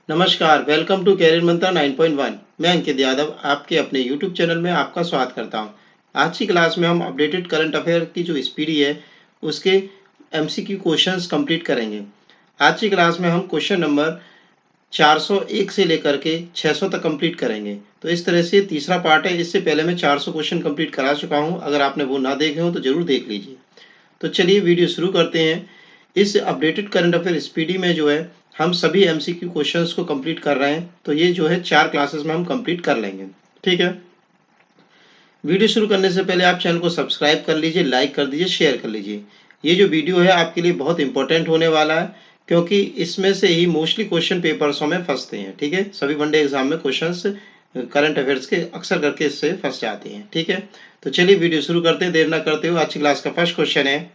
नमस्कार, welcome to career मंत्रा 9.1। मैं अंकित यादव आपके अपने यूट्यूब चैनल में आपका स्वागत करता हूं। आज की क्लास में हम अपडेटेड करंट अफेयर की जो स्पीडी है उसके एमसीक्यू क्वेश्चंस कंप्लीट करेंगे। आज की क्लास में हम क्वेश्चन नंबर 401 से लेकर के 600 तक कंप्लीट करेंगे। तो इस तरह से तीसरा पार्ट है। इससे पहले मैं 400 क्वेश्चन कंप्लीट करा चुका हूँ। अगर आपने वो ना देखे हो तो जरूर देख लीजिए। तो चलिए वीडियो शुरू करते हैं। इस अपडेटेड करंट अफेयर स्पीडी में जो है हम सभी एमसीक्यू क्वेश्चंस को कंप्लीट कर रहे हैं। तो ये जो है 4 क्लासेस में हम कंप्लीट कर लेंगे। ठीक है। वीडियो शुरू करने से पहले आप चैनल को सब्सक्राइब कर लीजिए, लाइक कर दीजिए, शेयर कर लीजिए। ये जो वीडियो है आपके लिए बहुत इंपॉर्टेंट होने वाला है, क्योंकि इसमें से ही मोस्टली क्वेश्चन पेपर्सों में फंसते हैं। ठीक है। सभी वनडे एग्जाम में क्वेश्चंस करंट अफेयर्स के अक्सर करके इससे फंस जाते हैं। ठीक है। तो चलिए वीडियो शुरू करते हैं, देर ना करते हुए। आज की क्लास का फर्स्ट क्वेश्चन है।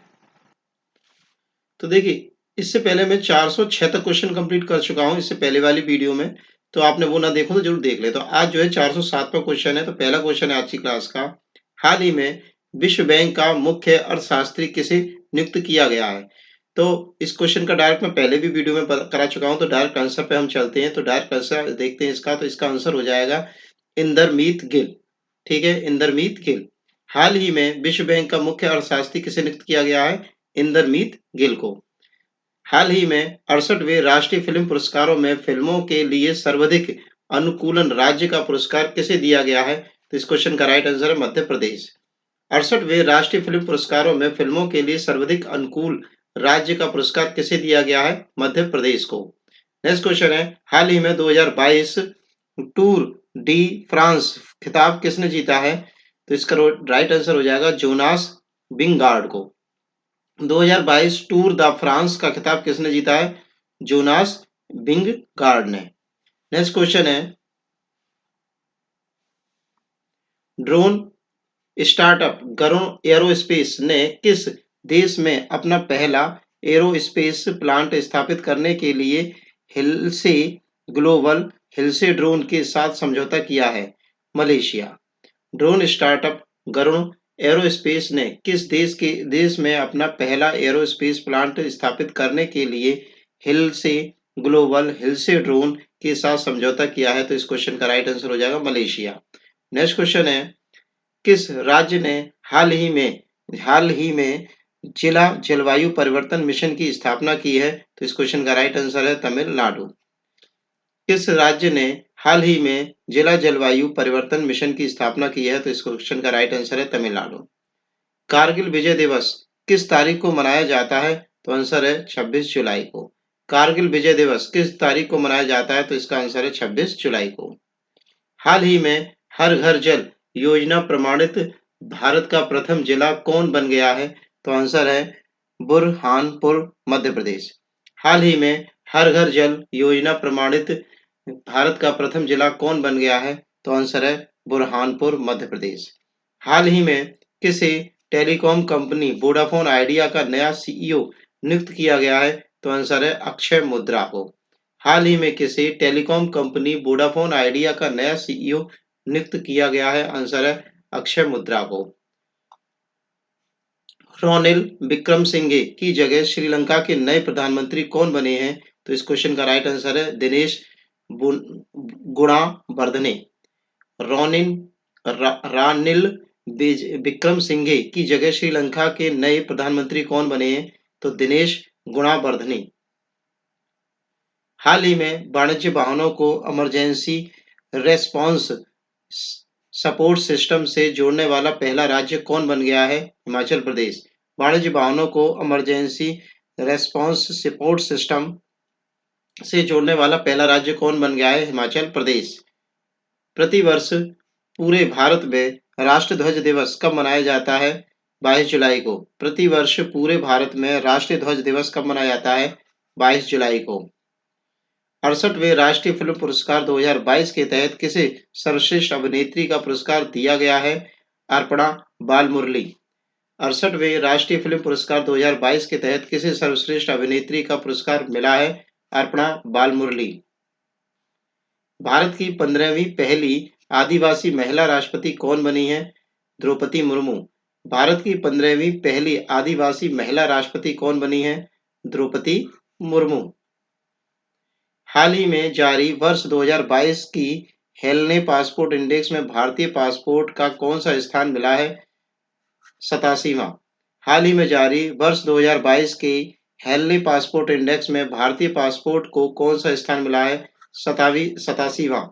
तो देखिए, इससे पहले मैं 406 तक क्वेश्चन कंप्लीट कर चुका हूं इससे पहले वाली वीडियो में। तो आपने वो ना देखो तो जरूर देख ले। तो आज जो है 407 पर क्वेश्चन है। तो पहला क्वेश्चन है आज की क्लास का। हाल ही में विश्व बैंक का मुख्य अर्थशास्त्री किसे नियुक्त किया गया है? तो इस क्वेश्चन का डायरेक्ट मैं पहले भी वीडियो में करा चुका हूं। तो डायरेक्ट आंसर पे हम चलते हैं। तो डायरेक्ट आंसर देखते हैं इसका। तो इसका आंसर हो जाएगा इंदरमीत गिल। ठीक है, इंदरमीत गिल। हाल ही में विश्व बैंक का मुख्य अर्थशास्त्री किसे नियुक्त किया गया है? इंदरमीत गिल को। हाल ही में 68वें राष्ट्रीय फिल्म पुरस्कारों में फिल्मों के लिए सर्वाधिक अनुकूलन राज्य का पुरस्कार किसे दिया गया है? तो इस क्वेश्चन का राइट आंसर है मध्य प्रदेश। 68वें राष्ट्रीय फिल्म पुरस्कारों में फिल्मों के लिए सर्वाधिक अनुकूल राज्य का पुरस्कार किसे दिया गया है? मध्य प्रदेश को। नेक्स्ट क्वेश्चन है। हाल ही में 2022 टूर डी फ्रांस खिताब किसने जीता है? तो इसका राइट आंसर हो जाएगा जोनास विंगार्ड को। 2022 टूर द फ्रांस का खिताब किसने जीता है? जोनास विंगगार्ड ने। नेक्स्ट क्वेश्चन है। ड्रोन स्टार्टअप गरुड़ एरोस्पेस ने किस देश में अपना पहला एरोस्पेस प्लांट स्थापित करने के लिए हिलसे ग्लोबल हिलसे ड्रोन के साथ समझौता किया है? Malaysia. Drone startup Garuda Aerospace ने किस देश में अपना पहला एरोस्पेस प्लांट स्थापित करने के लिए हिलसे ग्लोबल हिलसे ड्रोन के साथ समझौता किया है? तो इस क्वेश्चन का राइट आंसर हो जाएगा मलेशिया। नेक्स्ट क्वेश्चन है। किस राज्य ने हाल ही में जिला जलवायु परिवर्तन मिशन की स्थापना की है? तो इस क्वेश्चन का राइट आंसर है तमिलनाडु। किस राज्य ने हाल ही में जिला जलवायु परिवर्तन मिशन की स्थापना की है? तो इस क्वेश्चन का राइट आंसर है तमिलनाडु। कारगिल विजय दिवस किस तारीख को मनाया जाता है? तो आंसर है 26 जुलाई को। कारगिल विजय दिवस किस तारीख को मनाया जाता है? तो इसका आंसर है 26 जुलाई को। हाल ही में हर घर जल योजना प्रमाणित भारत का प्रथम जिला कौन बन गया है? तो आंसर है बुरहानपुर मध्य प्रदेश। हाल ही में हर घर जल योजना प्रमाणित भारत का प्रथम जिला कौन बन गया है? तो आंसर है बुरहानपुर मध्य प्रदेश। हाल ही में किसे टेलीकॉम कंपनी वोडाफोन आइडिया का नया सीईओ नियुक्त किया गया है? तो आंसर है अक्षय मुद्रा को। हाल ही में किसे टेलीकॉम कंपनी वोडाफोन आइडिया का नया सीईओ नियुक्त किया गया है? आंसर है अक्षय मुद्रा को। रोनिल विक्रमसिंघे की जगह श्रीलंका के नए प्रधानमंत्री कौन बने हैं? तो इस क्वेश्चन का राइट आंसर है दिनेश गुणावर्धने। रोनिन रानिल विक्रमसिंघे की जगह श्रीलंका के नए प्रधानमंत्री कौन बने हैं? तो दिनेश गुणावर्धने। हाल ही में वाणिज्य वाहनों को इमरजेंसी रेस्पॉन्स सपोर्ट सिस्टम से जोड़ने वाला पहला राज्य कौन बन गया है? हिमाचल प्रदेश। वाणिज्य वाहनों को इमरजेंसी रेस्पॉन्स सपोर्ट सिस्टम से जोड़ने वाला पहला राज्य कौन बन गया है? हिमाचल प्रदेश। प्रतिवर्ष पूरे भारत में राष्ट्रध्वज दिवस कब मनाया जाता है? 22 जुलाई को। प्रतिवर्ष पूरे भारत में राष्ट्रीय ध्वज दिवस कब मनाया जाता है? 22 जुलाई को। 68वें राष्ट्रीय फिल्म पुरस्कार 2022 के तहत किसे सर्वश्रेष्ठ अभिनेत्री का पुरस्कार दिया गया है? अर्पणा बालमुरली। 68वें राष्ट्रीय फिल्म पुरस्कार 2022 के तहत किसे सर्वश्रेष्ठ अभिनेत्री का पुरस्कार मिला है? अर्पणा बालमुरली। भारत की 15वीं पहली आदिवासी महिला राष्ट्रपति कौन बनी है? द्रौपदी मुर्मू। भारत की 15वीं पहली आदिवासी महिला राष्ट्रपति कौन बनी है? द्रौपदी मुर्मू। हाल ही में जारी वर्ष 2022 की हेलने पासपोर्ट इंडेक्स में भारतीय पासपोर्ट का कौन सा स्थान मिला है? 87वां। हाल ही में जारी वर्ष 2022 के हेलने पासपोर्ट इंडेक्स में भारतीय पासपोर्ट को कौन सा स्थान मिला है? 87वां।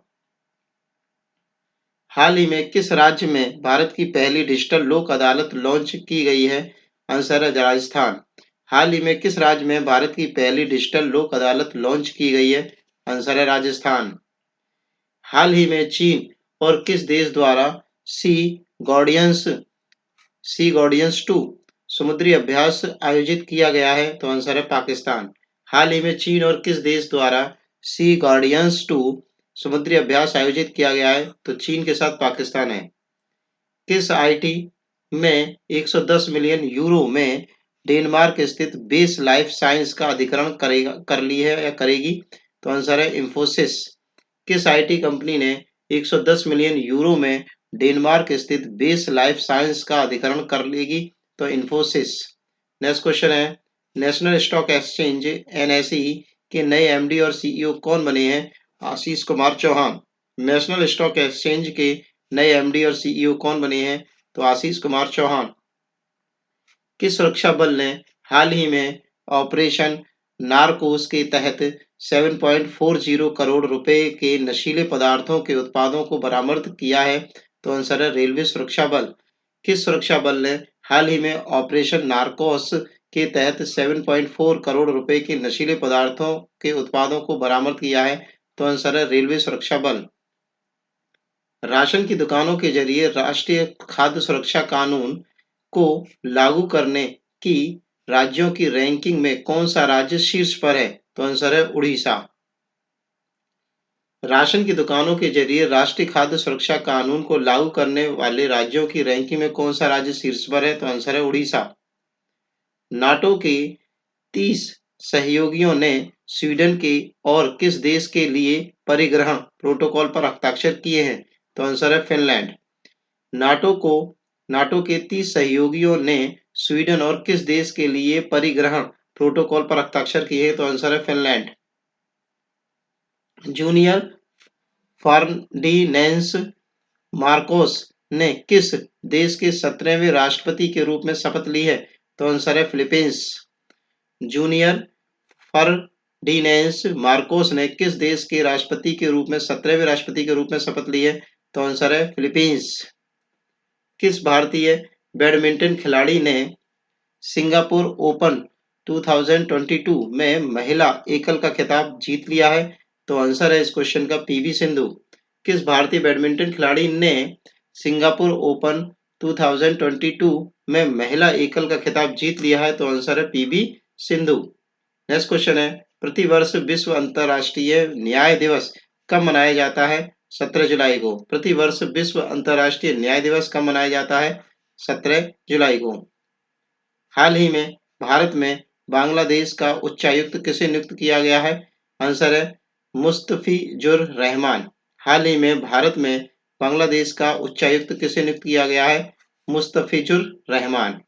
हाल ही में किस राज्य में भारत की पहली डिजिटल लोक अदालत लॉन्च की गई है? आंसर है राजस्थान। हाल ही में किस राज्य में भारत की पहली डिजिटल लोक अदालत लॉन्च की गई है? आंसर है राजस्थान। हाल ही में चीन और किस देश द्वारा सी गार्डियंस सी गार्डियंस 2 समुद्री अभ्यास आयोजित किया गया है? तो आंसर है पाकिस्तान। हाल ही में चीन और किस देश द्वारा सी गार्डियंस 2 समुद्री अभ्यास आयोजित किया गया है? तो चीन के साथ पाकिस्तान है। किस आईटी में 110 मिलियन यूरो में डेनमार्क स्थित बेस लाइफ साइंस का अधिग्रहण कर ली है या करेगी? तो आंसर है इंफोसिस। किस आईटी कंपनी ने 110 मिलियन यूरो में डेनमार्क स्थित बेस लाइफ साइंस का अधिग्रहण कर लेगी? तो इंफोसिस। नेक्स्ट क्वेश्चन है, नेशनल स्टॉक एक्सचेंज एनएसई के नए एमडी और सीईओ कौन बने हैं? Ashish Kumar Chauhan. National stock exchange के नए एमडी और सीईओ कौन बने हैं? तो आशीष कुमार चौहान। किस सुरक्षा बल ने हाल ही में ऑपरेशन नारकोस के तहत 7.40 करोड़ रुपए के नशीले पदार्थों के उत्पादों को बरामद किया है? तो आंसर है रेलवे सुरक्षा बल। किस सुरक्षा बल ने हाल ही में ऑपरेशन नारकोस के तहत 7.4 करोड़ रुपए के नशीले पदार्थों के उत्पादों को बरामद किया है? तो आंसर है रेलवे सुरक्षा बल। राशन की दुकानों के जरिए राष्ट्रीय खाद्य सुरक्षा कानून को लागू करने की राज्यों की रैंकिंग में कौन सा राज्य शीर्ष पर है? तो आंसर है उड़ीसा। राशन की दुकानों के जरिए राष्ट्रीय खाद्य सुरक्षा कानून को लागू करने वाले राज्यों की रैंकिंग में कौन सा राज्य शीर्ष पर है? तो आंसर है उड़ीसा। नाटो के 30 सहयोगियों ने स्वीडन के और किस देश के लिए परिग्रहण प्रोटोकॉल पर हस्ताक्षर किए हैं? तो आंसर है फिनलैंड। नाटो के 30 सहयोगियों ने स्वीडन और किस देश के लिए परिग्रहण प्रोटोकॉल पर हस्ताक्षर किए हैं? तो आंसर है फिनलैंड। जूनियर फर्डिनेंड मार्कोस ने किस देश के 17वें राष्ट्रपति के रूप में शपथ ली है? तो आंसर है फिलीपींस। जूनियर फर्डिनेंड मार्कोस ने किस देश के राष्ट्रपति के रूप में 17वें राष्ट्रपति के रूप में शपथ ली है? तो आंसर है फिलीपींस। किस भारतीय बैडमिंटन खिलाड़ी ने सिंगापुर ओपन 2022 में महिला एकल का खिताब जीत लिया है? तो आंसर है इस क्वेश्चन का पीवी सिंधु। किस भारतीय बैडमिंटन खिलाड़ी ने सिंगापुर ओपन 2022 में महिला एकल का खिताब जीत लिया है? तो आंसर है पीवी सिंधु। नेक्स्ट क्वेश्चन है, प्रतिवर्ष विश्व अंतर्राष्ट्रीय न्याय दिवस कब मनाया जाता है? 17 जुलाई को। प्रतिवर्ष विश्व अंतर्राष्ट्रीय न्याय दिवस कब मनाया जाता है? 17 जुलाई को। हाल ही में भारत में बांग्लादेश का उच्चायुक्त किसे नियुक्त किया गया है? आंसर है मुस्तफिजुर रहमान। हाल ही में भारत में बांग्लादेश का उच्चायुक्त किसे नियुक्त किया गया है? Mustafizur Rahman.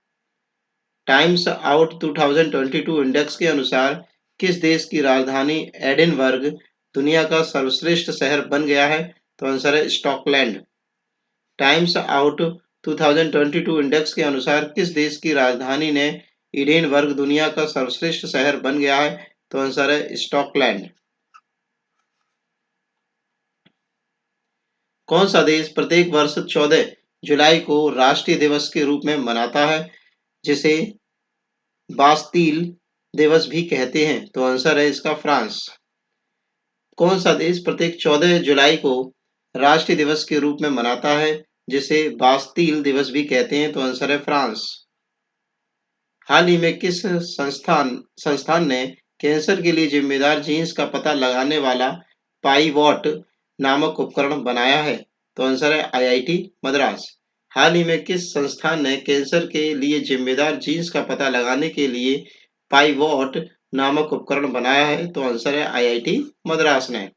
Times out 2022 index के अनुसार किस देश की राजधानी एडिनबर्ग दुनिया का सर्वश्रेष्ठ शहर बन गया है? तो आंसर है स्कॉटलैंड। टाइम्स आउट 2022 इंडेक्स के अनुसार किस देश की राजधानी ने एडिनबर्ग दुनिया का सर्वश्रेष्ठ शहर बन गया है? तो आंसर है स्कॉटलैंड। कौन सा देश प्रत्येक वर्ष 14 जुलाई को राष्ट्रीय दिवस के रूप में मनाता है, जिसे बास्तील दिवस भी कहते हैं? तो आंसर है इसका फ्रांस। कौन सा देश प्रत्येक 14 जुलाई को राष्ट्रीय दिवस के रूप में मनाता है, जिसे बास्तील दिवस भी कहते हैं? तो आंसर है फ्रांस। हाल ही में किस संस्थान ने कैंसर के लिए जिम्मेदार जीन्स का पता लगाने वाला पाइवॉट नामक उपकरण बनाया है? तो आंसर है आईआईटी मद्रास। हाल ही में किस संस्थान ने कैंसर के लिए जिम्मेदार जीन्स का पता लगाने के लिए पाइवॉट नामक उपकरण बनाया है? तो आंसर है आईआईटी मद्रास ने।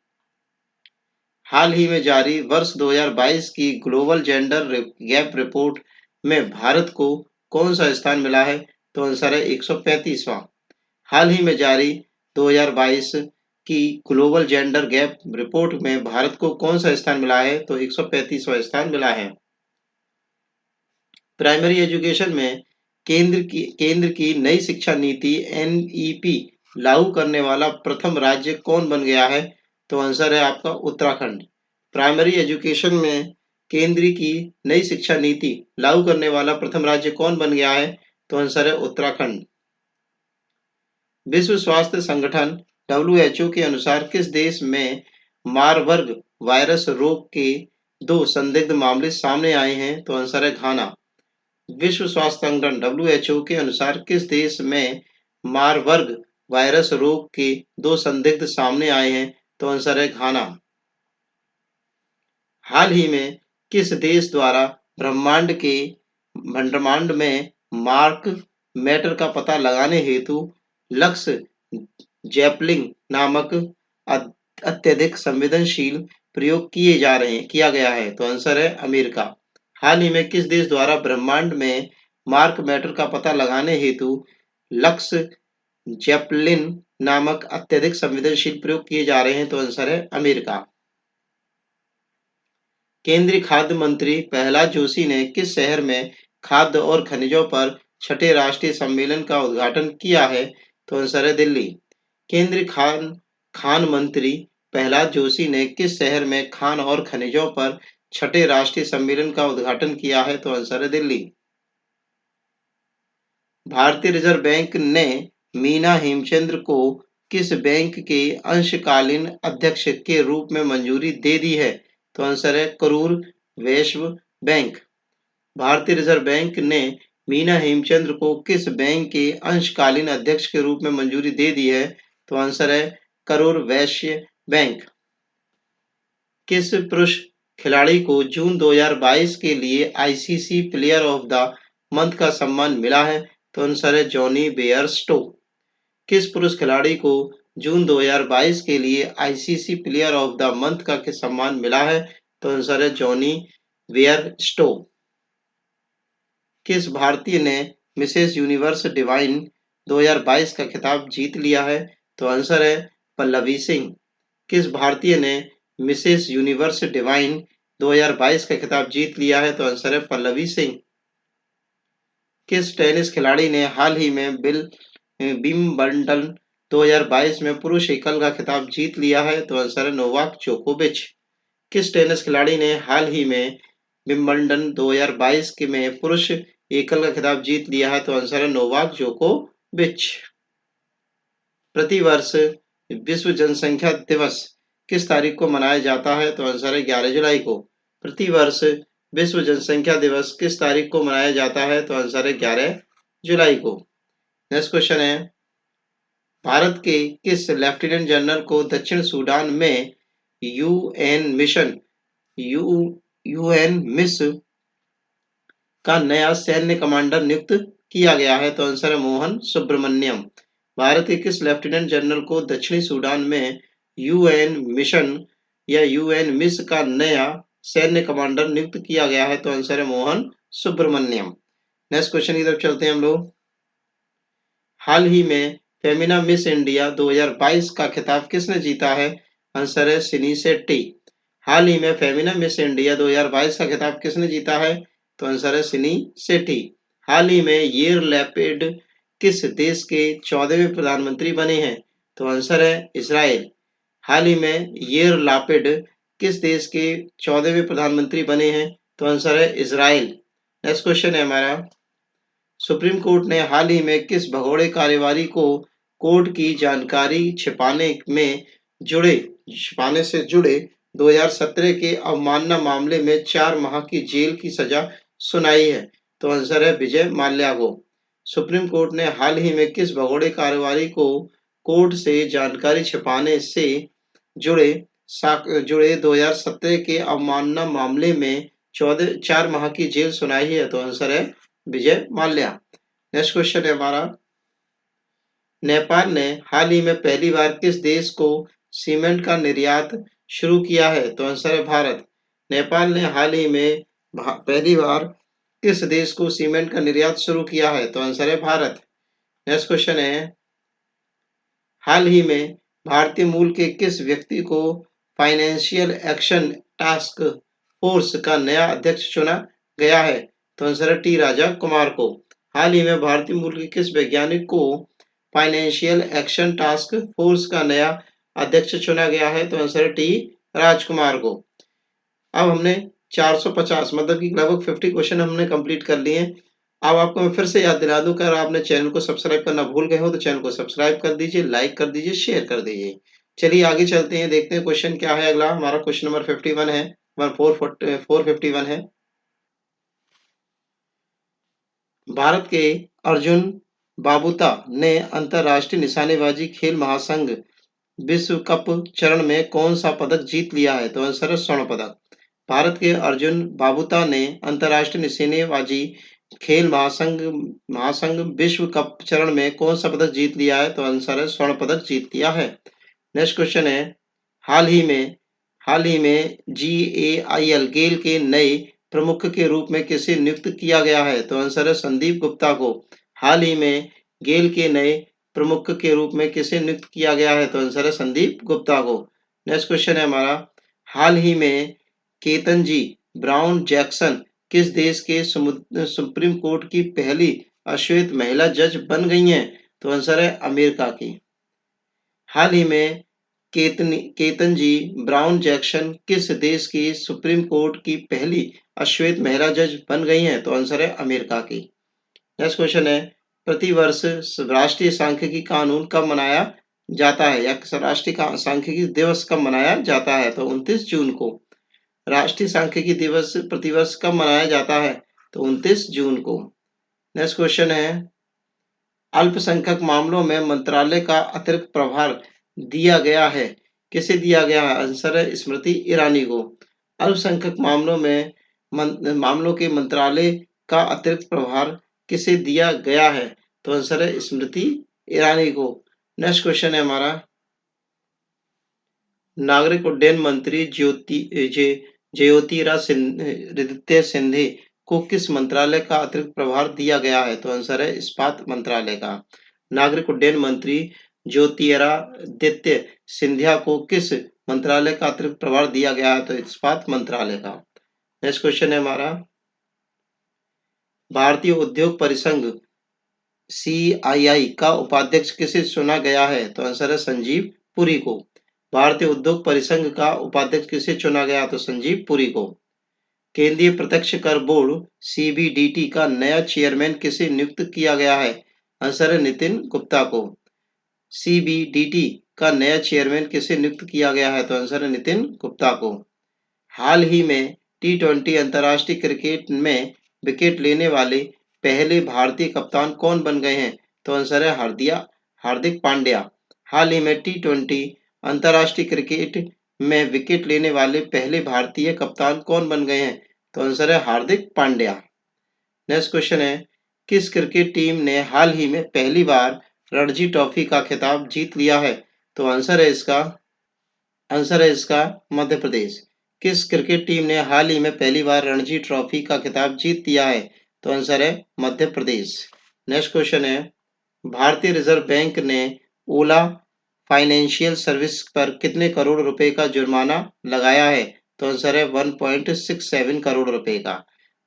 हाल ही में जारी वर्ष 2022 की ग्लोबल जेंडर गैप रिपोर्ट में भारत को कौन सा स्थान मिला है? तो आंसर है 135वां। हाल ही में जारी 2022 की ग्लोबल जेंडर गैप रिपोर्ट में भारत को कौन सा स्थान मिला है? तो 135वां स्थान मिला है। प्राइमरी एजुकेशन में केंद्र की नई शिक्षा नीति एनईपी लागू करने वाला प्रथम राज्य कौन बन गया है? तो आंसर है आपका उत्तराखंड। प्राइमरी एजुकेशन में केंद्र की नई शिक्षा नीति लागू करने वाला प्रथम राज्य कौन बन गया है? तो आंसर है उत्तराखंड। विश्व स्वास्थ्य संगठन डब्ल्यूएचओ के अनुसार किस देश में मारबर्ग वायरस रोग के 2 संदिग्ध मामले सामने आए हैं? तो आंसर है घाना। विश्व स्वास्थ्य संगठन डब्ल्यूएचओ के अनुसार किस देश में मारबर्ग वायरस रोग के 2 संदिग्ध सामने आए हैं? तो आंसर है घाना। हाल ही में किस देश द्वारा ब्रह्मांड में मार्क मैटर का पता लगाने हेतु लक्स जेपलिंग नामक अत्यधिक संवेदनशील प्रयोग किया गया है? तो आंसर है अमेरिका। हाल ही में किस देश द्वारा ब्रह्मांड में मार्क मैटर का पता लगाने हेतु लक्स जेपलिन नामक अत्यधिक संवेदनशील प्रयोग किए जा रहे हैं? तो आंसर है अमेरिका। केंद्रीय खाद्य मंत्री प्रहलाद जोशी ने किस शहर में खाद्य और खनिजों पर छठे राष्ट्रीय सम्मेलन का उद्घाटन किया है? तो आंसर है दिल्ली। केंद्रीय खान मंत्री प्रहलाद जोशी ने किस शहर में खान और खनिजों पर छठे राष्ट्रीय सम्मेलन का उद्घाटन किया है? तो आंसर है दिल्ली। भारतीय रिजर्व बैंक ने मीना हेमचंद्र को किस बैंक के अंशकालीन अध्यक्ष के रूप में मंजूरी दे दी है? तो आंसर है करूर वैश्य बैंक। भारतीय रिजर्व बैंक ने मीना हेमचंद्र को किस बैंक के अंशकालीन अध्यक्ष के रूप में मंजूरी दे दी है? तो आंसर है करूर वैश्य बैंक। किस पुरुष खिलाड़ी को जून 2022 के लिए ICC player of the month का सम्मान मिला है? तो आंसर है जॉनी बेयरस्टो। किस पुरुष खिलाड़ी को जून 2022 के लिए ICC player of the month का सम्मान मिला है? तो आंसर है जॉनी बेयरस्टो। किस भारतीय ने मिसेस यूनिवर्स डिवाइन 2022 का खिताब जीत लिया है? तो आंसर है पल्लवी सिंह। किस भारतीय ने मिसेस यूनिवर्स डिवाइन 2022 का खिताब जीत लिया है? तो आंसर है पल्लवी सिंह। किस टेनिस खिलाड़ी ने हाल ही में विंबलडन 2022 में पुरुष एकल का खिताब जीत लिया है? तो आंसर है नोवाक जोकोविच। किस टेनिस खिलाड़ी ने हाल ही में विंबलडन 2022 के में पुरुष एकल का खिताब जीत लिया है? तो आंसर है नोवाक जोकोविच। प्रतिवर्ष विश्व जनसंख्या दिवस किस तारीख को मनाया जाता है? तो आंसर है 11 जुलाई को। प्रतिवर्ष विश्व जनसंख्या दिवस किस तारीख को मनाया जाता है? तो आंसर है 11 जुलाई को। नेक्स्ट क्वेश्चन है, भारत के किस लेफ्टिनेंट जनरल को दक्षिण सूडान में यूएन मिस का नया सैन्य कमांडर नियुक्त किया गया है? तो आंसर है मोहन सुब्रमण्यम। भारत के किस लेफ्टिनेंट जनरल को दक्षिणी सूडान में यूएन मिस का नया सैन्य कमांडर नियुक्त किया गया है? तो आंसर है मोहन सुब्रमण्यम। नेक्स्ट क्वेश्चन की तरफ चलते हैं हम लोग। हाल ही में फेमिना मिस इंडिया 2022 का खिताब किसने जीता है? आंसर है सिनी शेट्टी। हाल ही में फेमिना मिस इंडिया 2022 का खिताब किसने जीता है? तो आंसर है सिनी शेट्टी। हाल ही में येर लैपिड किस देश के 14वें प्रधानमंत्री बने हैं? तो आंसर है इजराइल। हाल ही में येर लैपिड किस देश के 14वें प्रधानमंत्री बने हैं? तो आंसर है इजराइल। नेक्स्ट क्वेश्चन है हमारा, सुप्रीम कोर्ट ने हाल ही में किस भगोड़े कार्यवाही को कोर्ट की जानकारी छिपाने से जुड़े 2017 के अवमानना मामले में 4 माह की जेल की सजा सुनाई है? तो आंसर है विजय माल्या को। सुप्रीम कोर्ट ने हाल ही में किस भगोड़े कार्यवाही को कोर्ट से जानकारी छिपाने से जुड़े 2017 के अवमानना मामले में 4 माह की जेल सुनाई है? तो आंसर है विजय माल्या। नेक्स्ट क्वेश्चन है हमारा, नेपाल ने हाल ही में पहली बार किस देश को सीमेंट का निर्यात शुरू किया है? तो आंसर है भारत। नेपाल ने हाल ही में पहली बार किस देश को सीमेंट का निर्यात शुरू किया है? तो आंसर है भारत। नेक्स्ट क्वेश्चन है, हाल ही में भारतीय मूल के किस व्यक्ति को फाइनेंशियल एक्शन टास्क फोर्स का नया अध्यक्ष चुना गया है? तो आंसर है टी राजा कुमार को। हाल ही में भारतीय मूल के किस वैज्ञानिक को फाइनेंशियल एक्शन टास्क फोर्स का नया अध्यक्ष चुना गया है? तो आंसर है टी राजकुमार को। अब हमने 450 मतलब कि लगभग 50 क्वेश्चन हमने कंप्लीट कर लिए हैं। अब आपको मैं फिर से याद दिला दूं, अगर आपने चैनल को सब्सक्राइब करना भूल गए हो तो चैनल को सब्सक्राइब कर दीजिए, लाइक कर दीजिए, शेयर कर दीजिए। चलिए आगे चलते हैं, देखते हैं क्वेश्चन क्या है। अगला हमारा क्वेश्चन नंबर 51 है, 451 है। भारत के अर्जुन बाबूता ने अंतर्राष्ट्रीय निशानेबाजी खेल महासंघ विश्व कप चरण में कौन सा पदक जीत लिया है? तो आंसर है स्वर्ण पदक। भारत के अर्जुन बाबूता ने अंतर्राष्ट्रीय निशानेबाजी खेल महासंघ विश्व कप चरण में कौन सा पदक जीत लिया है? तो आंसर है स्वर्ण पदक जीत लिया है। नेक्स्ट क्वेश्चन है, हाल ही में GAIL गेल के नए प्रमुख के रूप में किसे नियुक्त किया गया है? तो आंसर है संदीप गुप्ता को। हाल ही में गेल के नए प्रमुख के रूप में किसे नियुक्त किया गया है? तो आंसर है संदीप गुप्ता को। नेक्स्ट क्वेश्चन है हमारा, हाल ही में केतनजी ब्राउन जैक्सन किस देश के सुप्रीम कोर्ट की पहली अश्वेत महिला जज बन गई हैं? तो आंसर है अमेरिका की। हाल ही में केतनजी ब्राउन जैक्सन किस देश की सुप्रीम कोर्ट की पहली अश्वेत महिला जज बन गई हैं? तो आंसर है अमेरिका की। नेक्स्ट क्वेश्चन है, प्रतिवर्ष राष्ट्रीय सांख्यिकी कानून कब मनाया जाता है, या राष्ट्रीय सांख्यिकी दिवस कब मनाया जाता है? तो 29 जून को। राष्ट्रीय सांख्यिकी दिवस प्रतिवर्ष कब मनाया जाता है? तो 29 जून को। नेक्स्ट क्वेश्चन है, अल्पसंख्यक मामलों में मंत्रालय का अतिरिक्त प्रभार दिया गया है, किसे दिया गया है? आंसर है स्मृति ईरानी को। अल्पसंख्यक मामलों के मंत्रालय का अतिरिक्त प्रभार किसे दिया गया है? तो आंसर है स्मृति ईरानी को। नेक्स्ट क्वेश्चन है हमारा, नागरिक उड्डयन मंत्री ज्योतिरादित्य सिंधिया को किस मंत्रालय का अतिरिक्त प्रभार दिया गया है? तो आंसर है इस्पात मंत्रालय का। नागरिक उड्डयन मंत्री ज्योतिरादित्य सिंधिया को किस मंत्रालय का अतिरिक्त प्रभार दिया गया है? तो इस्पात मंत्रालय का। नेक्स्ट क्वेश्चन है हमारा, भारतीय उद्योग परिसंघ CII का उपाध्यक्ष किसे चुना गया है? तो आंसर है संजीव पुरी को। भारतीय उद्योग परिसंघ का उपाध्यक्ष किसे चुना गया? तो संजीव पुरी को। केंद्रीय प्रत्यक्ष कर बोर्ड CBDT का नया चेयरमैन किसे नियुक्त किया गया है? आंसर है नितिन गुप्ता को। CBDT का नया चेयरमैन किसे नियुक्त किया गया है? तो आंसर है नितिन गुप्ता को। हाल ही में T20 अंतर्राष्ट्रीय क्रिकेट में विकेट लेने वाले पहले भारतीय कप्तान कौन बन गए हैं? तो आंसर है हार्दिक पांड्या। हाल ही में T20 अंतर्राष्ट्रीय क्रिकेट में विकेट लेने वाले पहले भारतीय कप्तान कौन बन गए हैं? तो आंसर है हार्दिक पांड्या। नेक्स्ट क्वेश्चन है, किस क्रिकेट टीम ने हाल ही में पहली बार रणजी ट्रॉफी का खिताब जीत लिया है? तो आंसर है इसका मध्य प्रदेश। किस क्रिकेट टीम ने हाल ही में पहली बार रणजी ट्रॉफी का खिताब जीत लिया है? तो आंसर है मध्य प्रदेश। नेक्स्ट क्वेश्चन है, भारतीय रिजर्व बैंक ने ओला फाइनेंशियल सर्विस पर कितने करोड़ रुपए का जुर्माना लगाया है? तो आंसर है 1.67 करोड़ रुपए का।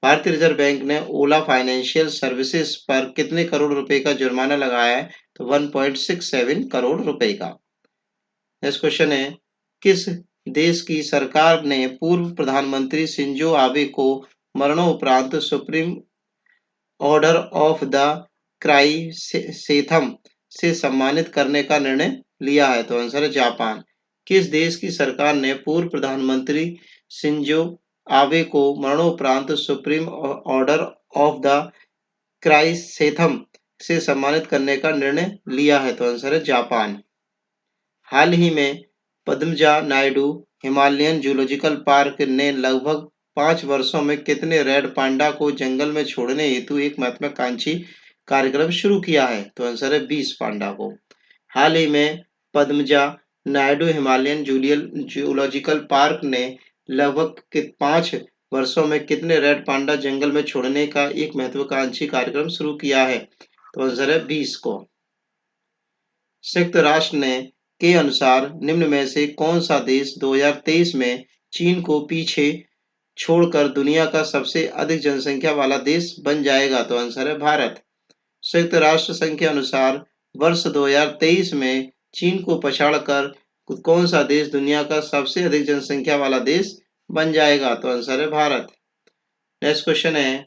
भारतीय रिजर्व बैंक ने ओला फाइनेंशियल सर्विसेज पर कितने करोड़ रुपए का जुर्माना लगाया है? तो 1.67 करोड़ रुपए का। नेक्स्ट क्वेश्चन है, किस देश की सरकार ने पूर्व प्रधानमंत्री शिंजो आबे को मरणोपरांत सुप्रीम ऑर्डर ऑफ द क्राइसेथम से सम्मानित करने का निर्णय लिया है? तो आंसर है जापान। किस देश की सरकार ने पूर्व प्रधानमंत्री शिंजो आबे को मरणोपरांत सुप्रीम ऑर्डर ऑफ द क्राइसेथम से सम्मानित करने का निर्णय लिया है? तो आंसर है जापान। हाल ही में Padmaja Naidu Himalayan zoological park ने लगभग 5 वर्षों में कितने रेड पांडा को जंगल में छोड़ने हेतु एक महत्वाकांक्षी कार्यक्रम शुरू किया है? तो आंसर है 20 पांडा को। हाल ही में Padmaja Naidu Himalayan zoological park ने लगभग 5 वर्षों में कितने रेड पांडा जंगल में छोड़ने का एक महत्वाकांक्षी कार्यक्रम शुरू किया है? तो आंसर है 20 को। संयुक्त राष्ट्र ने के अनुसार निम्न में से कौन सा देश 2023 में चीन को पीछे छोड़कर दुनिया का सबसे अधिक जनसंख्या वाला देश बन जाएगा? तो आंसर है भारत। संयुक्त राष्ट्र संघ के अनुसार वर्ष 2023 में चीन को पछाड़कर कौन सा देश दुनिया का सबसे अधिक जनसंख्या वाला देश बन जाएगा? तो आंसर है भारत। नेक्स्ट क्वेश्चन है,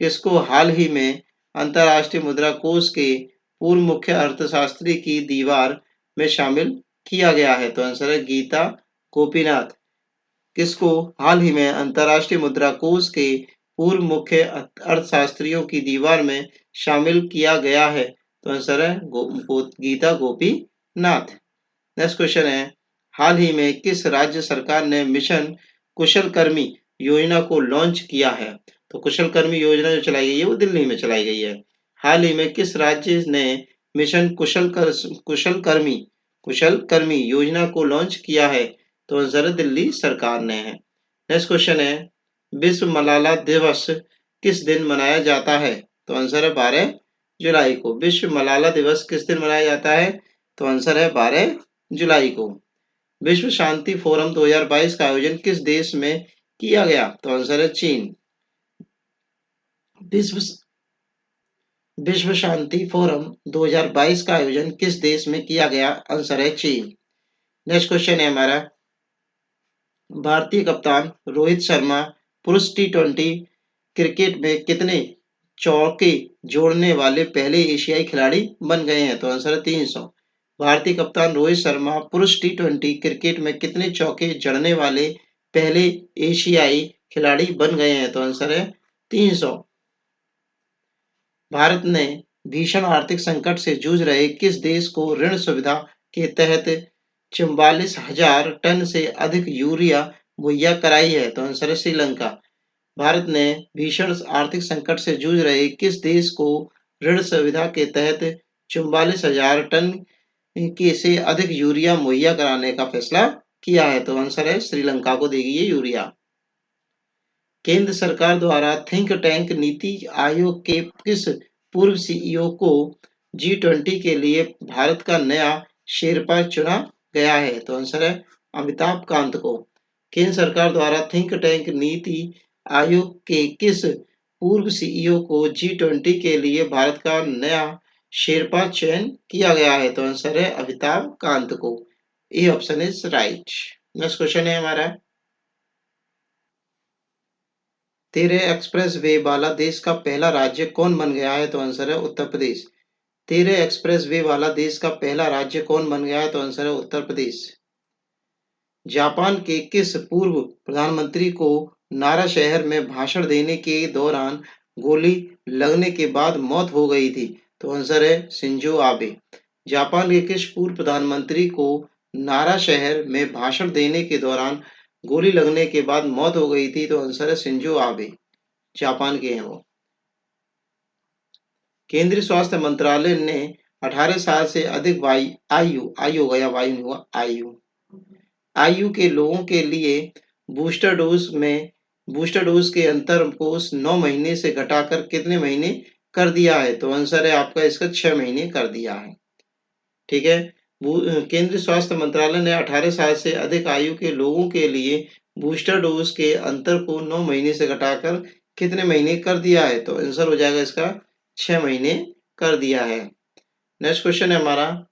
किसको हाल ही में अंतर्राष्ट्रीय मुद्रा कोष के पूर्व मुख्य अर्थशास्त्री की दीवार में शामिल किया गया है? तो आंसर है गीता गोपीनाथ। किसको हाल ही में अंतर्राष्ट्रीय मुद्रा कोष के पूर्व मुख्य अर्थशास्त्रियों की दीवार में शामिल किया गया है? तो आंसर है गीता गोपीनाथ। नेक्स्ट क्वेश्चन है, हाल ही में किस राज्य सरकार ने मिशन कुशलकर्मी योजना को लॉन्च किया है? तो कुशलकर्मी योजना जो चलाई गई है वो दिल्ली में चलाई गई है। हाल ही में किस राज्य ने मिशन कुशलकर्मी योजना को लॉन्च किया है? तो आंसर है दिल्ली सरकार ने है। नेक्स्ट क्वेश्चन है, विश्व मलाला दिवस किस दिन मनाया जाता है? तो आंसर है 12 जुलाई को। विश्व मलाला दिवस किस दिन मनाया जाता है? तो आंसर है 12 जुलाई को। विश्व शांति फोरम 2022 का आयोजन किस देश में किया गया? तो आंसर है चीन। विश्व शांति फोरम 2022 का आयोजन किस देश में किया गया? आंसर है चीन। नेक्स्ट क्वेश्चन है हमारा, भारतीय कप्तान रोहित शर्मा पुरुष टी20 क्रिकेट में कितने चौके जोड़ने वाले पहले एशियाई खिलाड़ी बन गए हैं? तो आंसर है 300। भारतीय कप्तान रोहित शर्मा पुरुष टी20 क्रिकेट में कितने चौके जड़ने वाले पहले एशियाई खिलाड़ी बन गए हैं? तो आंसर है 300। भारत ने भीषण आर्थिक संकट से जूझ रहे किस देश को ऋण सुविधा के तहत 44,000 टन से अधिक यूरिया मुहैया कराई है? तो आंसर है श्रीलंका। भारत ने भीषण आर्थिक संकट से जूझ रहे किस देश को ऋण सुविधा के तहत 44,000 टन के से अधिक यूरिया मुहैया कराने का फैसला किया है? तो आंसर है श्रीलंका को देगी ये यूरिया। केंद्र सरकार द्वारा थिंक टैंक नीति आयोग के किस पूर्व सीईओ को G20 के लिए भारत का नया शेरपा चुना गया है? तो आंसर है अमिताभ कांत को। केंद्र सरकार द्वारा थिंक टैंक नीति आयोग के किस पूर्व सीईओ को G20 के लिए भारत का नया शेरपा चयन किया गया है? तो आंसर है अमिताभ कांत को। A option is right. Next question है हमारा, तेरह एक्सप्रेस वे वाला देश का पहला राज्य कौन बन गया है? तो आंसर है उत्तर प्रदेश। तेरह एक्सप्रेस वे वाला देश का पहला राज्य कौन बन गया है? तो आंसर है उत्तर प्रदेश। जापान के किस पूर्व प्रधानमंत्री को नारा शहर में भाषण देने के दौरान गोली लगने के बाद मौत हो गई थी? तो आंसर है शिंजो आबे। जापान के किस पूर्व प्रधानमंत्री को नारा शहर में भाषण देने के दौरान गोली लगने के बाद मौत हो गई थी? तो आंसर है शिंजो आबे, जापान के हैं वो। केंद्रीय स्वास्थ्य मंत्रालय ने 18 साल से अधिक आयु के लोगों के लिए बूस्टर डोज के अंतर को 9 महीने से घटाकर कितने महीने कर दिया है? तो आंसर है आपका इसका 6 महीने कर दिया है। ठीक है, केंद्रीय स्वास्थ्य मंत्रालय ने 18 साल से अधिक आयु के लोगों के लिए बूस्टर डोज के अंतर को 9 महीने से घटाकर कितने महीने कर दिया है? तो आंसर हो जाएगा इसका 6 महीने कर दिया है। नेक्स्ट क्वेश्चन है हमारा,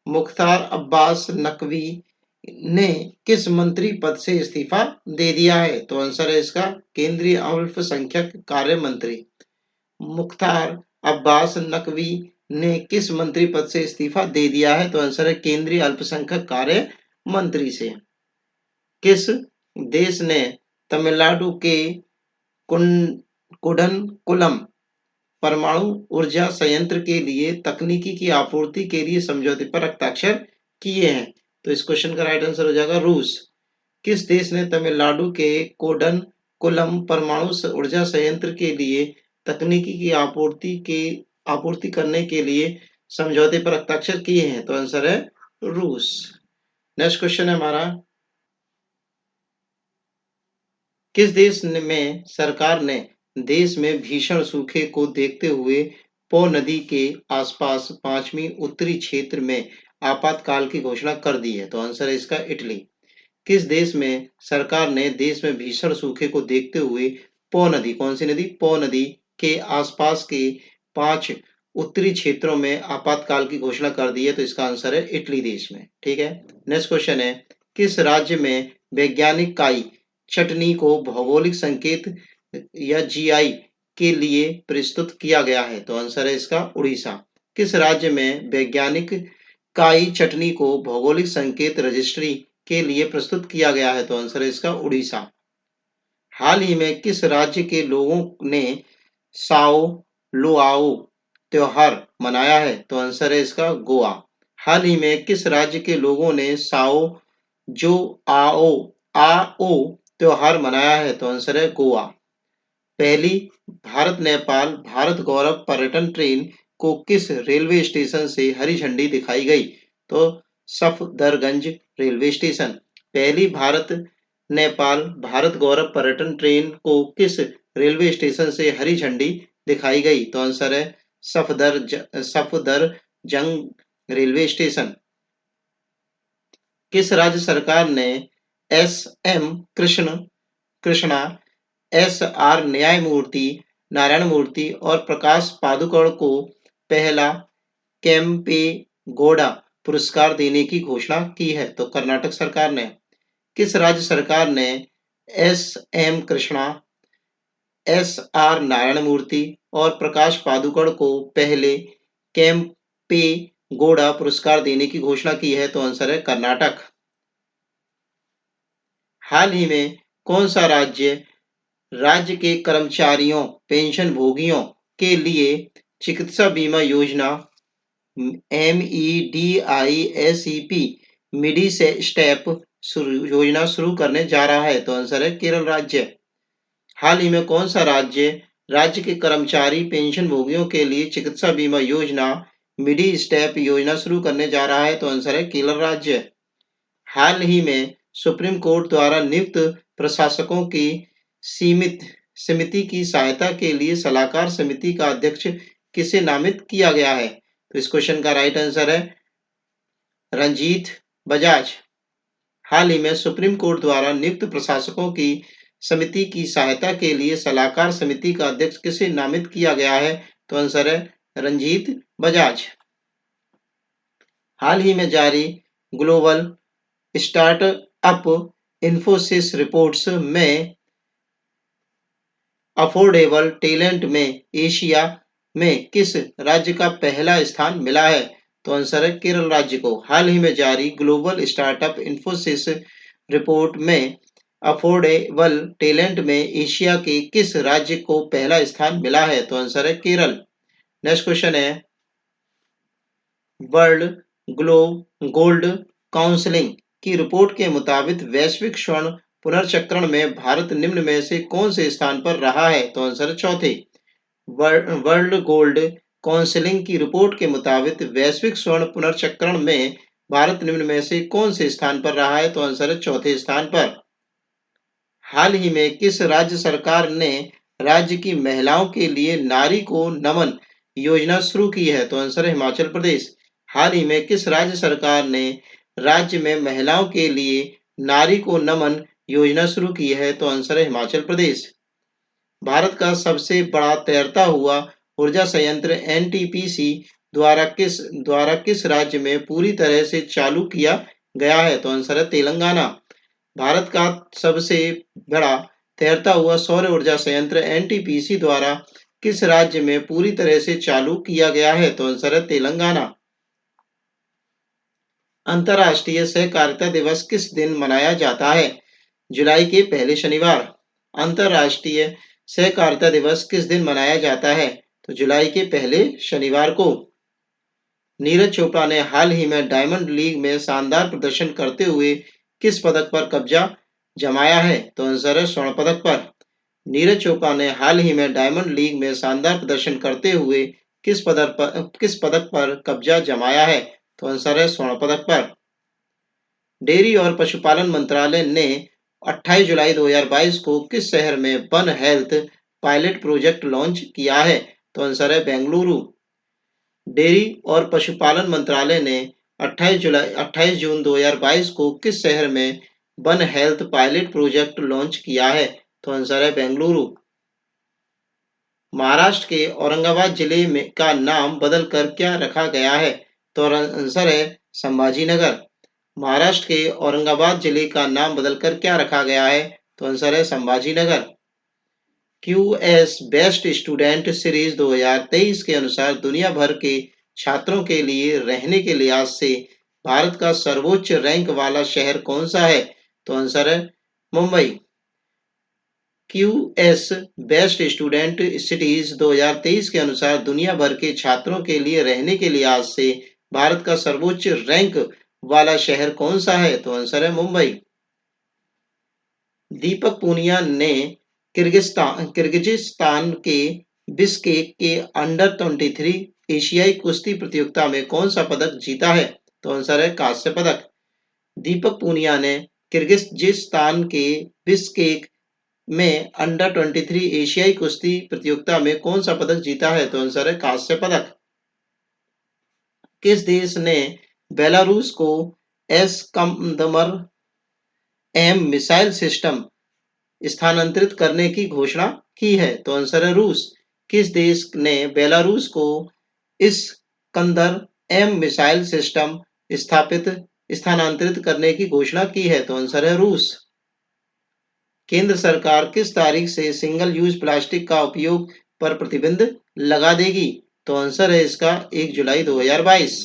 मुख्तार अब्बास नकवी ने किस मंत्री पद से इस्तीफा दे दिया है? तो आंसर है इसका केंद्रीय अल्पसंख्यक कार्य मंत्री। मुख्तार अब्बास नकवी ने किस मंत्री पद से इस्तीफा दे दिया है? तो आंसर है केंद्रीय अल्पसंख्यक कार्य मंत्री से। किस देश ने तमिलनाडु के कुडनकुलम परमाणु ऊर्जा संयंत्र के लिए तकनीकी की आपूर्ति के लिए समझौते पर हस्ताक्षर किए हैं? तो इस क्वेश्चन का राइट आंसर हो जाएगा रूस। किस देश ने तमिलनाडु के कोडनकुलम परमाणु ऊर्जा संयंत्र के लिए तकनीकी की आपूर्ति करने के लिए समझौते पर हस्ताक्षर किए हैं? तो आंसर है रूस। नेक्स्ट क्वेश्चन है हमारा, किस देश में सरकार ने देश में भीषण सूखे को देखते हुए पो नदी के आसपास 5वीं उत्तरी क्षेत्र में आपातकाल की घोषणा कर दी है? तो आंसर है इसका इटली। किस देश में सरकार ने देश में भीषण सूखे को देखते हुए पो नदी, कौन सी नदी, पो नदी के आसपास के 5 उत्तरी क्षेत्रों में आपातकाल की घोषणा कर दी है? तो इसका आंसर है इटली देश में। ठीक है। नेक्स्ट क्वेश्चन है, किस राज्य में वैज्ञानिक काई चटनी को भौगोलिक संकेत या जीआई के लिए प्रस्तुत किया गया है? तो आंसर है इसका उड़ीसा। किस राज्य में वैज्ञानिक काई चटनी को भौगोलिक संकेत रजिस्ट्री के लिए प्रस्तुत किया गया है? तो आंसर है इसका उड़ीसा। हाल ही में किस राज्य के लोगों ने साओ लुआओ त्योहार मनाया है? तो आंसर है इसका गोवा। हाल ही में किस राज्य के लोगों ने साओ जो आओ आओ त्योहार मनाया है? तो आंसर है गोवा। पहली भारत नेपाल भारत गौरव पर्यटन ट्रेन को किस रेलवे स्टेशन से हरी झंडी दिखाई गई? तो सफदरगंज रेलवे स्टेशन। पहली भारत नेपाल भारत गौरव पर्यटन ट्रेन को किस रेलवे स्टेशन से हरी झंडी दिखाई गई? तो आंसर है सफदरजंग रेलवे स्टेशन। किस राज्य सरकार ने S M Krishna, S R Nyayamurthy, Narayana Murthy और प्रकाश पादुकोण को पहला केम्पेगौड़ा पुरस्कार देने की घोषणा की है? तो कर्नाटक सरकार ने। किस राज्य सरकार ने S M Krishna, S R Narayana Murthy और प्रकाश पादुकोण को पहले केम्पेगौड़ा पुरस्कार देने की घोषणा की है? तो आंसर है कर्नाटक। हाल ही में कौन सा राज्य के कर्मचारियों पेंशन भोगियों के लिए चिकित्सा बीमा योजना MEDISEP मिडी स्टेप योजना शुरू करने जा रहा है? तो आंसर है केरल राज्य। हाल ही में कौन सा राज्य के कर्मचारी पेंशन भोगियों के लिए चिकित्सा बीमा योजना मिडी स्टेप योजना शुरू करने जा रहा है? तो आंसर है केरल राज्य। हाल ही में सुप्रीम कोर्ट द्वारा नियुक्त प्रशासकों की सीमित समिति की सहायता के लिए सलाहकार समिति का अध्यक्ष किसे नामित किया गया है? तो इस क्वेश्चन का राइट आंसर है रंजीत बजाज। हाल ही में सुप्रीम कोर्ट द्वारा नियुक्त प्रशासकों की समिति की सहायता के लिए सलाहकार समिति का अध्यक्ष किसे नामित किया गया है? तो आंसर है रंजीत बजाज। हाल ही में जारी ग्लोबल स्टार्टअप इन्फोसिस रिपोर्ट्स में अफोर्डेबल टैलेंट में एशिया में किस राज्य का पहला स्थान मिला है? तो आंसर है केरल राज्य को। हाल ही में जारी ग्लोबल स्टार्टअप इन्फोसिस रिपोर्ट में अफोर्डेबल टैलेंट में एशिया के किस राज्य को पहला स्थान मिला है? तो आंसर है केरल। नेक्स्ट क्वेश्चन है, वर्ल्ड गोल्ड काउंसिलिंग की रिपोर्ट के मुताबिक वैश्विक स्वर्ण पुनर्चक्रण में भारत निम्न में से कौन से स्थान पर रहा है? तो आंसर चौथे। वर्ल्ड गोल्ड काउंसिलिंग की रिपोर्ट के मुताबिक वैश्विक स्वर्ण पुनर्चक्रण में भारत निम्न में से कौन से स्थान पर रहा है? तो आंसर है चौथे स्थान पर। हाल ही में किस राज्य सरकार ने राज्य की महिलाओं के लिए नारी को नमन योजना शुरू की है? तो आंसर है हिमाचल प्रदेश। हाल ही में किस राज्य सरकार ने राज्य में महिलाओं के लिए नारी को नमन योजना शुरू की है? तो आंसर है हिमाचल प्रदेश। भारत का सबसे बड़ा तैरता हुआ ऊर्जा संयंत्र एनटीपीसी द्वारा किस राज्य में पूरी तरह से चालू किया गया है? तो आंसर है तेलंगाना। भारत का सबसे बड़ा तैरता हुआ सौर ऊर्जा संयंत्र एनटीपीसी द्वारा किस राज्य में पूरी तरह से चालू किया गया है? तो आंसर है तेलंगाना। अंतर्राष्ट्रीय सहकारिता दिवस किस दिन मनाया जाता है? जुलाई के पहले शनिवार। अंतर्राष्ट्रीय सहकारिता दिवस किस दिन मनाया जाता है? तो जुलाई के पहले शनिवार को। नीरज चोपड़ा ने हाल ही में डायमंड लीग में शानदार प्रदर्शन करते हुए किस पदक पर कब्जा जमाया है? तो आंसर है स्वर्ण पदक पर। नीरज चोपड़ा ने हाल ही में डायमंड लीग में शानदार प्रदर्शन करते हुए किस पदक पर कब्जा जमाया है? तो आंसर है स्वर्ण पदक पर। डेयरी और पशुपालन मंत्रालय ने 28 जुलाई 2022 को किस शहर में one health pilot project launch किया है? तो आंसर है बेंगलुरु। डेयरी और पशुपालन मंत्रालय ने 28 जून 2022 को किस शहर में one health pilot project launch किया है? तो आंसर है बेंगलुरु। महाराष्ट्र के औरंगाबाद जिले में का नाम बदलकर क्या रखा गया है? तो आंसर है संभाजीनगर। महाराष्ट्र के औरंगाबाद जिले का नाम बदलकर क्या रखा गया है? तो आंसर है Sambhajinagar. QS best student series 2023 के अनुसार दुनिया भर के छात्रों के लिए रहने के लिहाज से भारत का सर्वोच्च रैंक वाला शहर कौन सा है? तो आंसर है Mumbai. QS best student cities 2023 के अनुसार दुनिया भर के छात्रों के लिए रहने के लिहाज से भारत का सर्वोच्च रैंक वाला शहर कौन सा है? तो आंसर है मुंबई। दीपक पूनिया ने किर्गिजिस्तान के बिश्केक के अंडर 23 एशियाई कुश्ती प्रतियोगिता में कौन सा पदक जीता है? तो आंसर है कांस्य पदक। दीपक पूनिया ने किर्गिजिस्तान के बिश्केक में अंडर 23 एशियाई कुश्ती प्रतियोगिता में कौन सा पदक जीता है? तो आंसर है कांस्य पदक। किस देश ने बेलारूस को एस कमदमर एम मिसाइल सिस्टम स्थानांतरित करने की घोषणा की है? तो आंसर है रूस। किस देश ने बेलारूस को इस्कंदर एम मिसाइल सिस्टम स्थानांतरित करने की घोषणा की है? तो आंसर है रूस। केंद्र सरकार किस तारीख से सिंगल यूज प्लास्टिक का उपयोग पर प्रतिबंध लगा देगी? तो आंसर है इसका 1 जुलाई 2022।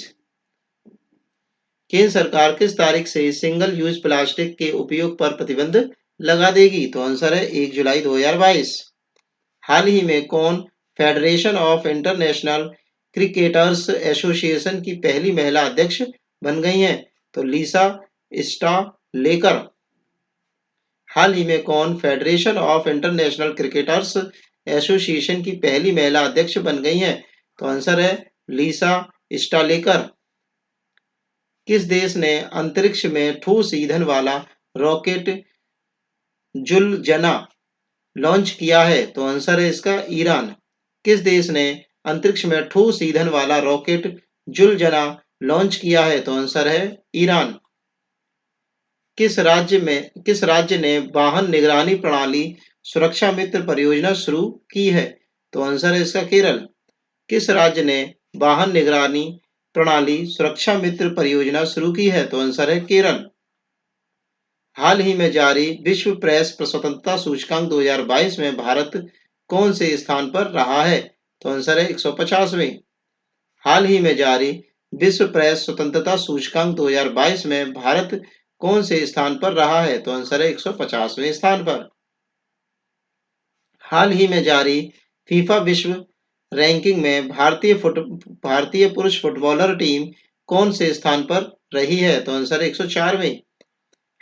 केंद्र सरकार किस तारीख से सिंगल यूज प्लास्टिक के उपयोग पर प्रतिबंध लगा देगी? तो आंसर है 1 जुलाई 2022। हाल ही में कौन federation of international cricketers association की पहली महिला अध्यक्ष बन गई हैं? तो लिसा स्टालेकर। हाल ही में कौन federation of international cricketers association की पहली महिला अध्यक्ष बन गई हैं? तो आंसर है लिसा स्टालेकर। किस देश ने अंतरिक्ष में ठोस ईंधन वाला रॉकेट जुलजना लॉन्च किया है? तो आंसर है इसका ईरान। किस देश ने अंतरिक्ष में ठोस ईंधन वाला रॉकेट जुलजना लॉन्च किया है? तो आंसर है ईरान। किस राज्य ने वाहन निगरानी प्रणाली सुरक्षा मित्र परियोजना शुरू की है? तो आंसर है इसका केरल। किस राज्य ने वाहन निगरानी प्रणाली सुरक्षा मित्र परियोजना शुरू की है? तो आंसर है केरल। हाल ही में जारी विश्व प्रेस स्वतंत्रता सूचकांक 2022 में भारत कौन से स्थान पर रहा है? तो आंसर है 150वें। हाल ही में जारी विश्व प्रेस स्वतंत्रता सूचकांक 2022 में भारत कौन से स्थान पर रहा है? तो आंसर है 150वें स्थान पर। हाल ही में जारी फीफा विश्व रैंकिंग में भारतीय पुरुष फुटबॉलर टीम कौन से स्थान पर रही है? तो आंसर है 104वें।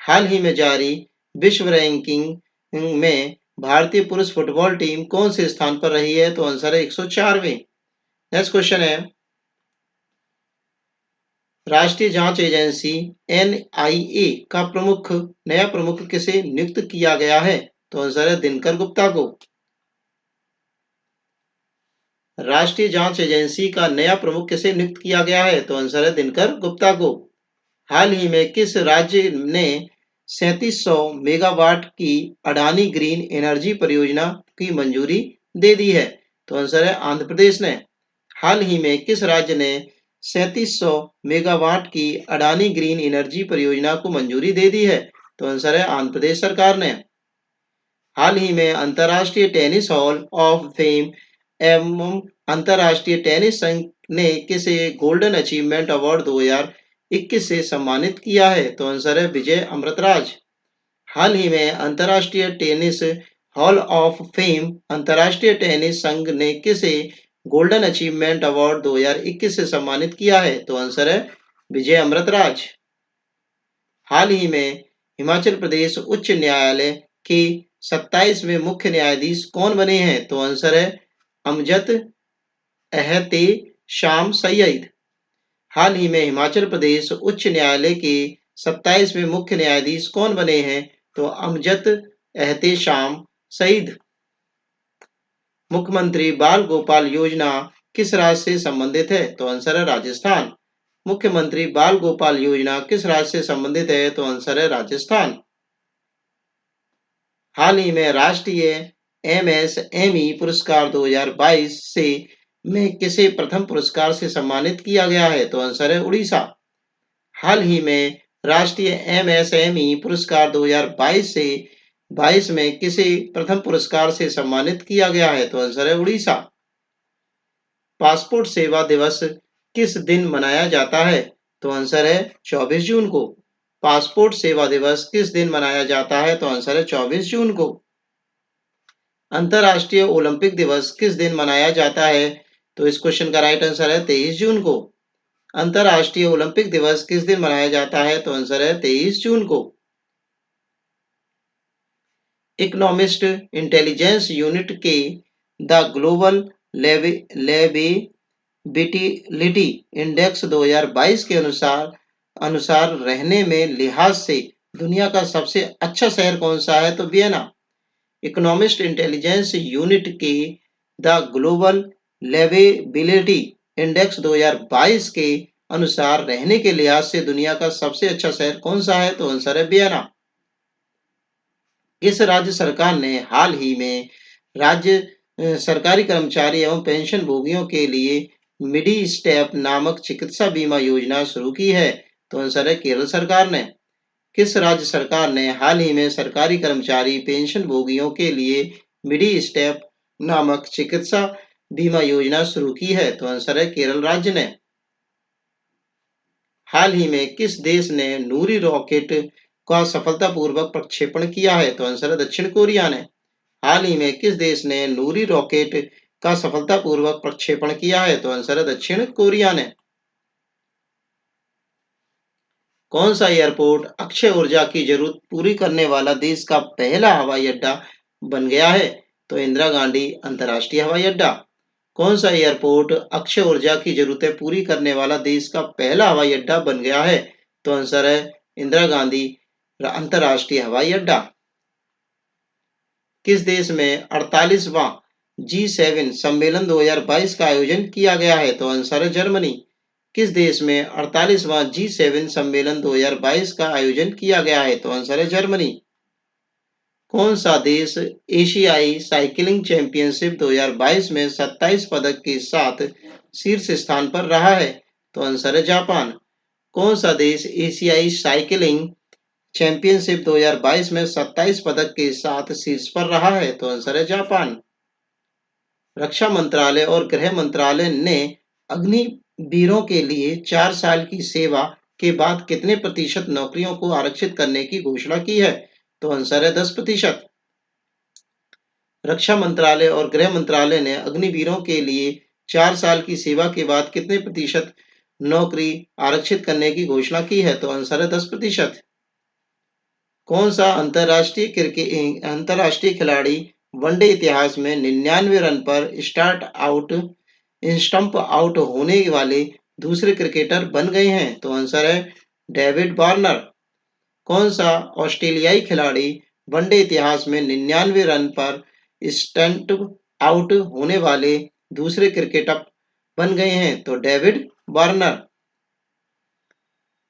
हाल ही में जारी विश्व रैंकिंग में भारतीय पुरुष फुटबॉल टीम कौन से स्थान पर रही है? तो आंसर है 104वें। नेक्स्ट क्वेश्चन है, राष्ट्रीय जांच एजेंसी एनआईए का नया प्रमुख किसे नियुक्त किया गया है? तो आंसर है दिनकर गुप्ता को। राष्ट्रीय जांच एजेंसी का नया प्रमुख किसे नियुक्त किया गया है? तो आंसर है दिनकर गुप्ता को। हाल ही में किस राज्य ने 3700 मेगावाट की अडानी ग्रीन एनर्जी परियोजना की मंजूरी दे दी है? तो आंसर है आंध्र प्रदेश ने। हाल ही में किस राज्य ने 3700 मेगावाट की अडानी ग्रीन एनर्जी परियोजना को मंजूरी दे दी है? तो आंसर है आंध्र प्रदेश सरकार ने। हाल ही में अंतर्राष्ट्रीय टेनिस हॉल ऑफ फेम एवं अंतर्राष्ट्रीय टेनिस संघ ने किसे गोल्डन अचीवमेंट अवार्ड 2021 से सम्मानित किया है? तो आंसर है विजय अमृतराज। हाल ही में अंतर्राष्ट्रीय टेनिस हॉल ऑफ फेम अंतर्राष्ट्रीय टेनिस संघ ने किसे गोल्डन अचीवमेंट अवार्ड 2021 से सम्मानित किया है? तो आंसर है विजय अमृतराज। हाल ही में हिमाचल प्रदेश उच्च न्यायालय के 27वें मुख्य न्यायाधीश कौन बने हैं? तो आंसर है अमजद एहतेशाम सईद। हाल ही में हिमाचल प्रदेश उच्च न्यायालय के 27वें मुख्य न्यायाधीश कौन बने हैं? तो अमजद एहतेशाम सईद। मुख्यमंत्री बाल गोपाल योजना किस राज्य से संबंधित है? तो आंसर है राजस्थान। मुख्यमंत्री बाल गोपाल योजना किस राज्य से संबंधित है? तो आंसर है राजस्थान। हाल ही में राष्ट्रीय एमएसएमई पुरस्कार 2022 से में किसे प्रथम पुरस्कार से सम्मानित किया गया है? तो आंसर है उड़ीसा। हाल ही में राष्ट्रीय एमएसएमई पुरस्कार 2022 से 22 में किसे प्रथम पुरस्कार से सम्मानित किया गया है? तो आंसर है उड़ीसा। पासपोर्ट सेवा दिवस किस दिन मनाया जाता है? तो आंसर है 24 जून को। पासपोर्ट सेवा दिवस किस दिन मनाया जाता है? तो आंसर है 24 जून को। अंतर्राष्ट्रीय ओलंपिक दिवस किस दिन मनाया जाता है? तो इस क्वेश्चन का राइट आंसर है 23 जून को। अंतर्राष्ट्रीय ओलंपिक दिवस किस दिन मनाया जाता है? तो आंसर है 23 जून को। इकोनॉमिस्ट इंटेलिजेंस यूनिट के द ग्लोबल लेबिलिटी इंडेक्स 2022 के अनुसार अनुसार रहने में लिहाज से दुनिया का सबसे अच्छा शहर कौन सा है? तो वियना। इकोनॉमिस्ट इंटेलिजेंस यूनिट के द ग्लोबल लेबिलिटी इंडेक्स 2022 के अनुसार रहने के लिहाज से दुनिया का सबसे अच्छा शहर कौन सा है? तो आंसर है वियना। किस राज्य सरकार ने हाल ही में राज्य सरकारी कर्मचारी एवं पेंशन भोगियों के लिए मिडी स्टेप नामक चिकित्सा बीमा योजना शुरू की है? तो आंसर है केरल सरकार ने। किस राज्य सरकार ने हाल ही में सरकारी कर्मचारी पेंशन भोगियों के लिए मिडी स्टेप नामक चिकित्सा बीमा योजना शुरू की है? तो आंसर है केरल राज्य ने। हाल ही में किस देश ने नूरी रॉकेट का सफलतापूर्वक प्रक्षेपण किया है? तो आंसर है दक्षिण कोरिया ने। हाल ही में किस देश ने नूरी रॉकेट का सफलतापूर्वक प्रक्षेपण किया है? तो आंसर है दक्षिण कोरिया ने। कौन सा एयरपोर्ट अक्षय ऊर्जा की जरूरत पूरी करने वाला देश का पहला हवाई अड्डा बन गया है? तो इंदिरा गांधी अंतर्राष्ट्रीय हवाई अड्डा। कौन सा एयरपोर्ट अक्षय ऊर्जा की जरूरतें पूरी करने वाला देश का पहला हवाई अड्डा बन गया है? तो आंसर है इंदिरा गांधी अंतर्राष्ट्रीय हवाई अड्डा। किस देश में 48वां G7 सम्मेलन 2022 का आयोजन किया गया है? तो आंसर है जर्मनी। किस देश में 48वां G7 सम्मेलन 2022 का आयोजन किया गया है? तो आंसर है जर्मनी। कौन सा देश एशियाई साइकिलिंग चैंपियनशिप 2022 में 27 पदक के साथ शीर्ष स्थान पर रहा है? तो आंसर है जापान। कौन सा देश एशियाई साइकिलिंग चैंपियनशिप 2022 में 27 पदक के साथ शीर्ष पर रहा है? तो आंसर है जापान। रक्षा मंत्रालय और गृह मंत्रालय ने अग्निवीरों के लिए 4 साल की सेवा के बाद कितने प्रतिशत नौकरियों को आरक्षित करने की घोषणा की है? तो आंसर है 10%। रक्षा मंत्रालय और गृह मंत्रालय ने अग्निवीरों के लिए 4 साल की सेवा के बाद कितने प्रतिशत नौकरी आरक्षित करने की घोषणा की है? तो आंसर है 10%। कौन सा अंतर्राष्ट्रीय खिलाड़ी वनडे इतिहास में 99 रन पर स्टंप आउट होने वाले दूसरे क्रिकेटर बन गए हैं? तो आंसर है डेविड वार्नर। कौन सा ऑस्ट्रेलियाई खिलाड़ी वनडे इतिहास में 99 रन पर स्टंप आउट होने वाले दूसरे क्रिकेटर बन गए हैं? तो David Warner.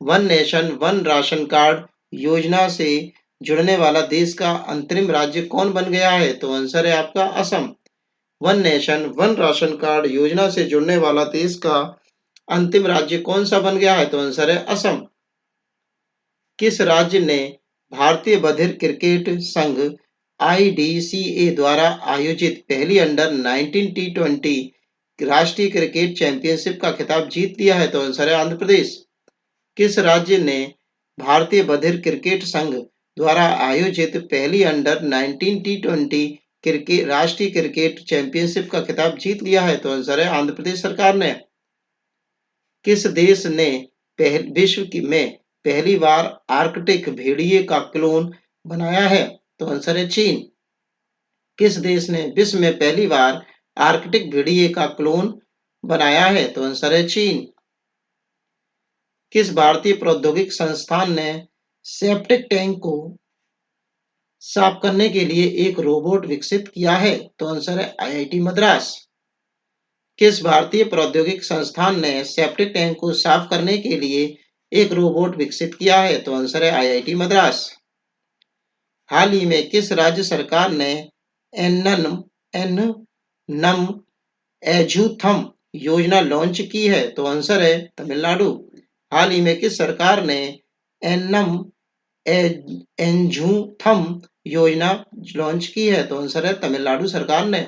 One nation one ration card योजना से जुड़ने वाला देश का अंतरिम राज्य कौन बन गया है? तो आंसर है आपका Assam. One nation one ration card योजना से जुड़ने वाला देश का अंतिम राज्य कौन सा बन गया है? तो आंसर है असम। किस राज्य ने भारतीय बधिर क्रिकेट संघ IDCA द्वारा आयोजित पहली अंडर 19 T20 राष्ट्रीय क्रिकेट चैंपियनशिप का खिताब जीत लिया है? तो आंसर है आंध्र प्रदेश। किस राज्य ने भारतीय बधिर क्रिकेट संघ द्वारा आयोजित पहली अंडर 19 T20 राष्ट्रीय क्रिकेट चैंपियनशिप का खिताब जीत लिया है? तो आंसर है आंध्र प्रदेश सरकार ने। किस देश ने विश्व में पहली बार आर्कटिक भेड़िए का क्लोन बनाया है? तो आंसर है चीन। किस देश ने विश्व में पहली बार आर्कटिक भेड़िए का क्लोन बनाया है? तो आंसर है चीन। किस भारतीय प्रौद्योगिकी संस्थान ने सेप्टिक टैंक को साफ करने के लिए एक रोबोट विकसित किया है? तो आंसर है IIT मद्रास। किस भारतीय प्रौद्योगिक संस्थान ने सेप्टिक टैंक को साफ करने के लिए एक रोबोट विकसित किया है? तो आंसर है आईआईटी मद्रास। हाल ही में किस राज्य सरकार ने एनन एननम एझुथम योजना लॉन्च की है? तो आंसर है तमिलनाडु। हाल ही में किस सरकार ने एनम एंझूथम योजना लॉन्च की है? तो आंसर है तमिलनाडु सरकार ने।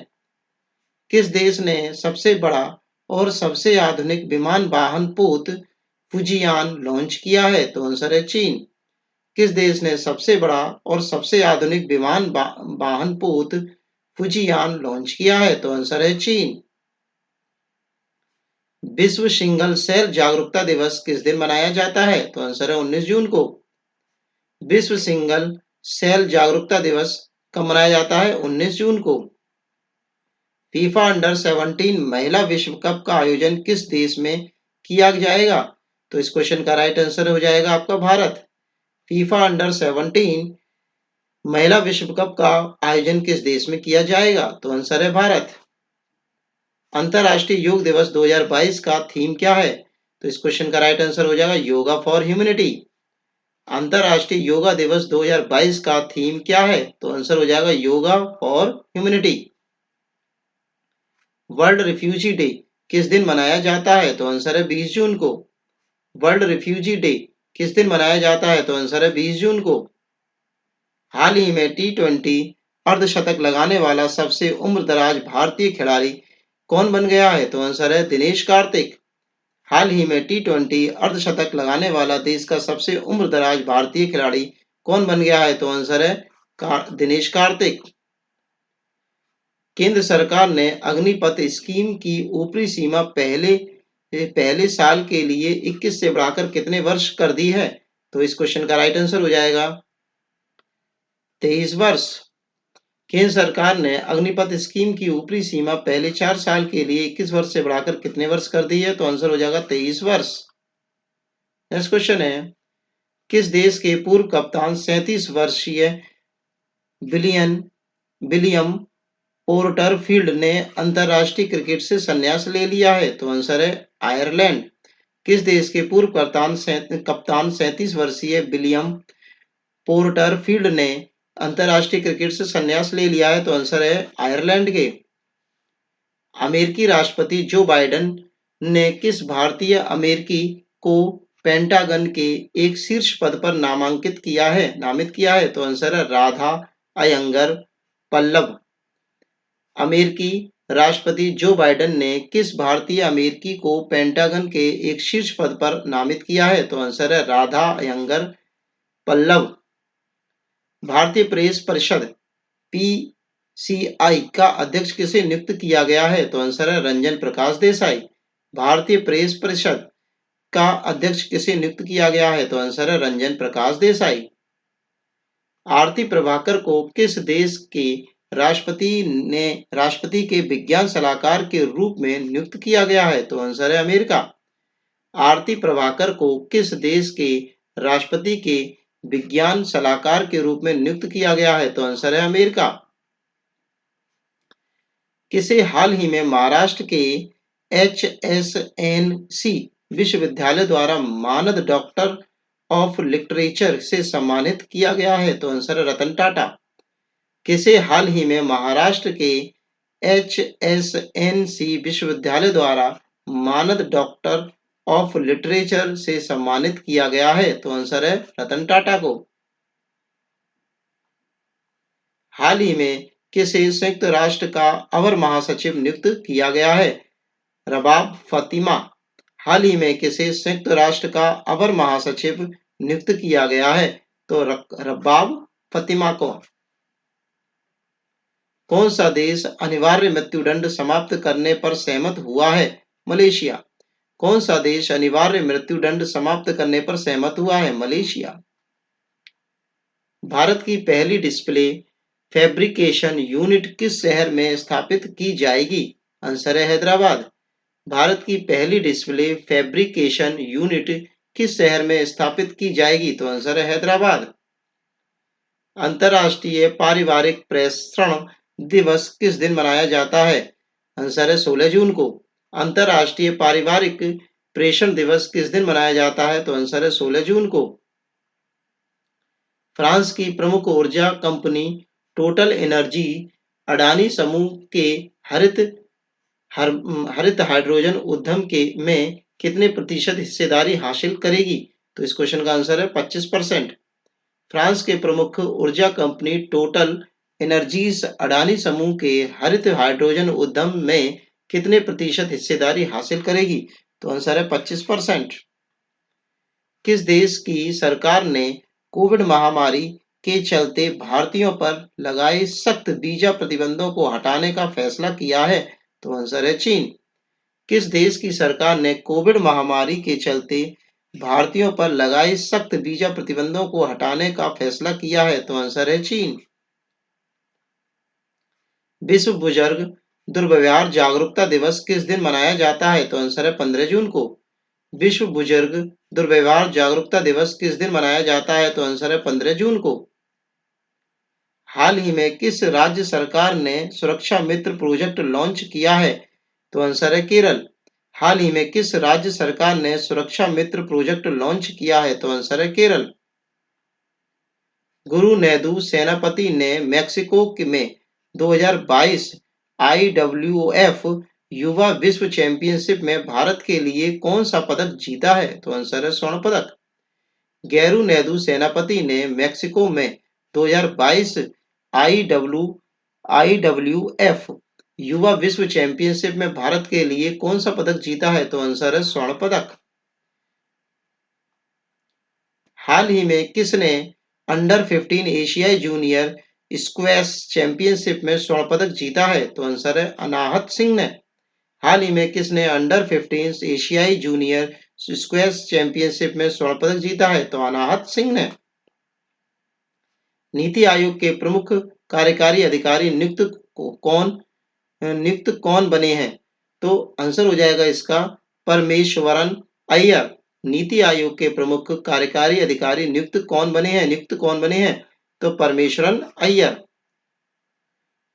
किस देश ने सबसे बड़ा और सबसे आधुनिक विमान वाहन पोत फुजियान लॉन्च किया है? तो आंसर है चीन। किस देश ने सबसे बड़ा और सबसे आधुनिक विमान वाहन पोत फुजियान लॉन्च किया है? तो आंसर है चीन। विश्व सिंगल सेल जागरूकता दिवस किस दिन मनाया जाता है? तो आंसर है 19 जून को। विश्व सिंगल सेल जागरूकता दिवस कब मनाया जाता है? 19 जून को। फीफा अंडर 17 महिला विश्व कप का आयोजन किस देश में किया जाएगा? तो इस क्वेश्चन का राइट आंसर हो जाएगा आपका भारत। फीफा अंडर 17 महिला विश्व कप का आयोजन किस देश में किया जाएगा? तो आंसर है भारत। अंतरराष्ट्रीय योग दिवस 2022 का थीम क्या है? तो इस क्वेश्चन का राइट आंसर हो जाएगा योगा फॉर ह्यूमैनिटी। अंतरराष्ट्रीय योगा दिवस 2022 का थीम क्या है? तो आंसर हो जाएगा yoga for humanity. World refugee day किस दिन मनाया जाता है? तो आंसर है 20 जून को। वर्ल्ड रिफ्यूजी डे किस दिन मनाया जाता है? तो आंसर है 20 जून को। हाल ही में टी20 अर्धशतक लगाने वाला सबसे उम्रदराज भारतीय खिलाड़ी कौन बन गया है? तो आंसर है दिनेश कार्तिक। हाल ही में टी20 अर्धशतक लगाने वाला देश का सबसे उम्रदराज भारतीय खिलाड़ी कौन बन गया है? तो आंसर है दिनेश कार्तिक। केंद्र सरकार ने अग्निपथ स्कीम की ऊपरी सीमा पहले साल के लिए 21 से बढ़ाकर कितने वर्ष कर दी है? तो इस क्वेश्चन का राइट आंसर हो जाएगा 23 वर्ष। केंद्र सरकार ने अग्निपथ स्कीम की ऊपरी सीमा पहले 4 साल के लिए 21 वर्ष से बढ़ाकर कितने वर्ष कर दी है? तो आंसर हो जाएगा 23 वर्ष। नेक्स्ट क्वेश्चन है किस देश के पूर्व कप्तान 37 वर्षीय विलियम पोर्टरफील्ड ने अंतरराष्ट्रीय क्रिकेट से संन्यास ले लिया है? तो आंसर है आयरलैंड। किस देश के पूर्व कप्तान 37 वर्षीय विलियम पोर्टरफील्ड ने अंतरराष्ट्रीय क्रिकेट से संन्यास ले लिया है? तो आंसर है आयरलैंड के। अमेरिकी राष्ट्रपति जो बाइडेन ने किस भारतीय अमेरिकी को पेंटागन के एक शीर्ष पद पर नामित किया है? तो आंसर है राधा अयंगर पल्लव। अमेरिकी राष्ट्रपति जो बाइडेन ने किस भारतीय अमेरिकी को पेंटागन के एक शीर्ष पद पर नामित किया है? तो आंसर है राधा अयंगर पल्लव। भारतीय प्रेस परिषद पीसीआई का अध्यक्ष किसे नियुक्त किया गया है? तो आंसर है रंजन प्रकाश देसाई। भारतीय प्रेस परिषद का अध्यक्ष किसे नियुक्त किया गया है? तो आंसर है रंजन प्रकाश देसाई। आरती प्रभाकर को किस देश के राष्ट्रपति के विज्ञान सलाहकार के रूप में नियुक्त किया गया है? तो आंसर है अमेरिका। आरती प्रभाकर को किस देश के राष्ट्रपति के विज्ञान सलाहकार के रूप में नियुक्त किया गया है? तो आंसर है अमेरिका। किसे हाल ही में महाराष्ट्र के HSNC विश्वविद्यालय द्वारा मानद डॉक्टर ऑफ लिटरेचर से सम्मानित किया गया है? तो आंसर है रतन टाटा। किसे हाल ही में महाराष्ट्र के HSNC विश्वविद्यालय द्वारा मानद डॉक्टर ऑफ लिटरेचर से सम्मानित किया गया है? तो आंसर है रतन टाटा को। हाल ही में किसे संयुक्त राष्ट्र का अवर महासचिव नियुक्त किया गया है? रबाब फातिमा। हाल ही में किसे संयुक्त राष्ट्र का अवर महासचिव नियुक्त किया गया है? तो रबाब फातिमा को। कौन सा देश अनिवार्य मृत्युदंड समाप्त करने पर सहमत हुआ है? मलेशिया। कौन सा देश अनिवार्य मृत्युदंड समाप्त करने पर सहमत हुआ है? मलेशिया। भारत की पहली डिस्प्ले फैब्रिकेशन यूनिट किस शहर में स्थापित की जाएगी? आंसर है हैदराबाद। भारत की पहली डिस्प्ले फैब्रिकेशन यूनिट किस शहर में स्थापित की जाएगी? तो आंसर है हैदराबाद। अंतर्राष्ट्रीय पारिवारिक प्रसारण दिवस किस दिन मनाया जाता है? आंसर है 16 जून को। अंतर्राष्ट्रीय पारिवारिक प्रेषण दिवस किस दिन मनाया जाता है? तो आंसर है 16 जून को। फ्रांस की प्रमुख ऊर्जा कंपनी टोटल एनर्जी अडानी समूह के हरित हरित हाइड्रोजन उद्यम के में कितने प्रतिशत हिस्सेदारी हासिल करेगी? तो इस क्वेश्चन का आंसर है 25%। फ्रांस के प्रमुख ऊर्जा कंपनी टोटल एनर्जीज अडानी समूह के हरित हाइड्रोजन उद्यम में कितने प्रतिशत हिस्सेदारी हासिल करेगी? तो आंसर है 25%। किस देश की सरकार ने कोविड महामारी के चलते भारतीयों पर लगाए सख्त वीजा प्रतिबंधों को हटाने का फैसला किया है? तो आंसर है चीन। किस देश की सरकार ने कोविड महामारी के चलते भारतीयों पर लगाए सख्त वीजा प्रतिबंधों को हटाने का फैसला किया है? तो आंसर है चीन। विश्व बुजुर्ग दुर्व्यवहार जागरूकता दिवस किस दिन मनाया जाता है? तो आंसर है 15 जून को। विश्व बुजुर्ग दुर्व्यवहार जागरूकता दिवस किस दिन मनाया जाता है? तो आंसर है 15 जून को। हाल ही में किस राज्य सरकार ने सुरक्षा मित्र प्रोजेक्ट लॉन्च किया है? तो आंसर है केरल। हाल ही में किस राज्य सरकार ने सुरक्षा मित्र प्रोजेक्ट लॉन्च किया है? तो आंसर है केरल। गुरु नेदू सेनापति ने मेक्सिको में 2022 IWF युवा विश्व चैंपियनशिप में भारत के लिए कौन सा पदक जीता है? तो आंसर है स्वर्ण पदक। गैरू नेदू सेनापति ने मेक्सिको में 2022 IWF युवा विश्व चैंपियनशिप में भारत के लिए कौन सा पदक जीता है? तो आंसर है स्वर्ण पदक। हाल ही में किसने अंडर 15 एशियाई जूनियर स्क्वैश चैंपियनशिप में स्वर्ण पदक जीता है? तो आंसर है अनाहत सिंह ने। हाल ही में किसने अंडर 15 एशियाई जूनियर स्क्वैश चैंपियनशिप में स्वर्ण पदक जीता है? तो अनाहत सिंह ने। नीति आयोग के प्रमुख कार्यकारी अधिकारी नियुक्त कौन बने हैं? तो आंसर हो जाएगा इसका परमेश्वरन अय्यर। नीति आयोग के प्रमुख कार्यकारी अधिकारी नियुक्त कौन बने हैं? तो परमेश्वरन अय्यर।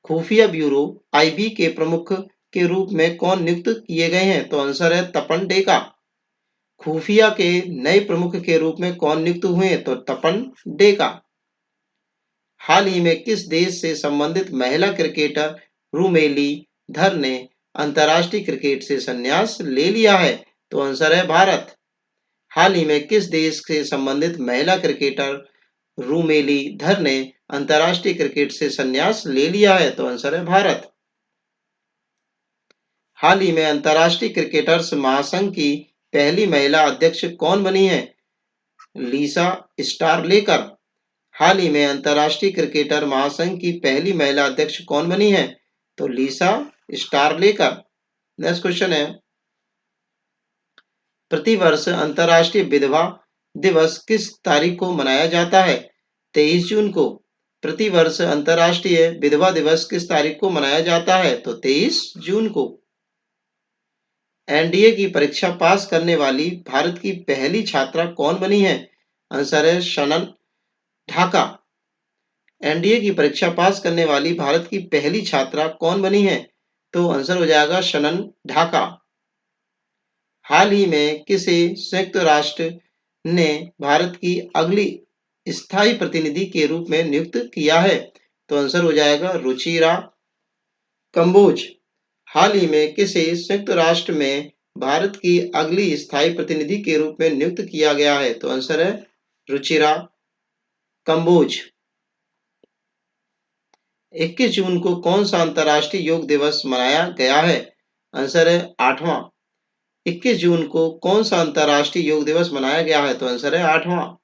खुफिया ब्यूरो आईबी के प्रमुख के रूप में कौन नियुक्त किए गए हैं? तो आंसर है तपन डेका। खुफिया के नए प्रमुख के रूप में कौन नियुक्त हुए हैं? तो तपन डेका। हाल ही में किस देश से संबंधित महिला क्रिकेटर रूमेली धर ने अंतर्राष्ट्रीय क्रिकेट से संन्यास ले लिया है? तो आंसर है भारत। हाल ही में किस देश से संबंधित महिला क्रिकेटर रूमेली धर ने अंतर्राष्ट्रीय क्रिकेट से संन्यास ले लिया है? तो आंसर है भारत। हाल ही में अंतर्राष्ट्रीय क्रिकेटर्स महासंघ की पहली महिला अध्यक्ष कौन बनी है? लीसा स्टारलेकर। हाल ही में अंतर्राष्ट्रीय क्रिकेटर महासंघ की पहली महिला अध्यक्ष कौन बनी है? तो लीसा स्टारलेकर। नेक्स्ट क्वेश्चन है, प्रतिवर्ष अंतर्राष्ट्रीय विधवा दिवस किस तारीख को मनाया जाता है? 23 जून को। प्रतिवर्ष अंतर्राष्ट्रीय विधवा दिवस किस तारीख को मनाया जाता है? तो 23 जून को। एनडीए की परीक्षा पास करने वाली भारत की पहली छात्रा कौन बनी है? आंसर है शनन ढाका। एनडीए की परीक्षा पास करने वाली भारत की पहली छात्रा कौन बनी है? तो आंसर हो जाएगा शनन ढाका। हाल ही में किसे संयुक्त राष्ट्र ने भारत की अगली स्थायी प्रतिनिधि के रूप में नियुक्त किया है? तो आंसर हो जाएगा रुचिरा कंबोज। हाल ही में किसे संयुक्त राष्ट्र में भारत की अगली स्थायी प्रतिनिधि के रूप में नियुक्त किया गया है? तो आंसर है रुचिरा कंबोज। 21 जून को कौन सा अंतर्राष्ट्रीय योग दिवस मनाया गया है? आंसर है 8वां। 21 जून को कौन सा अंतर्राष्ट्रीय योग दिवस मनाया गया है? तो आंसर है 8वां।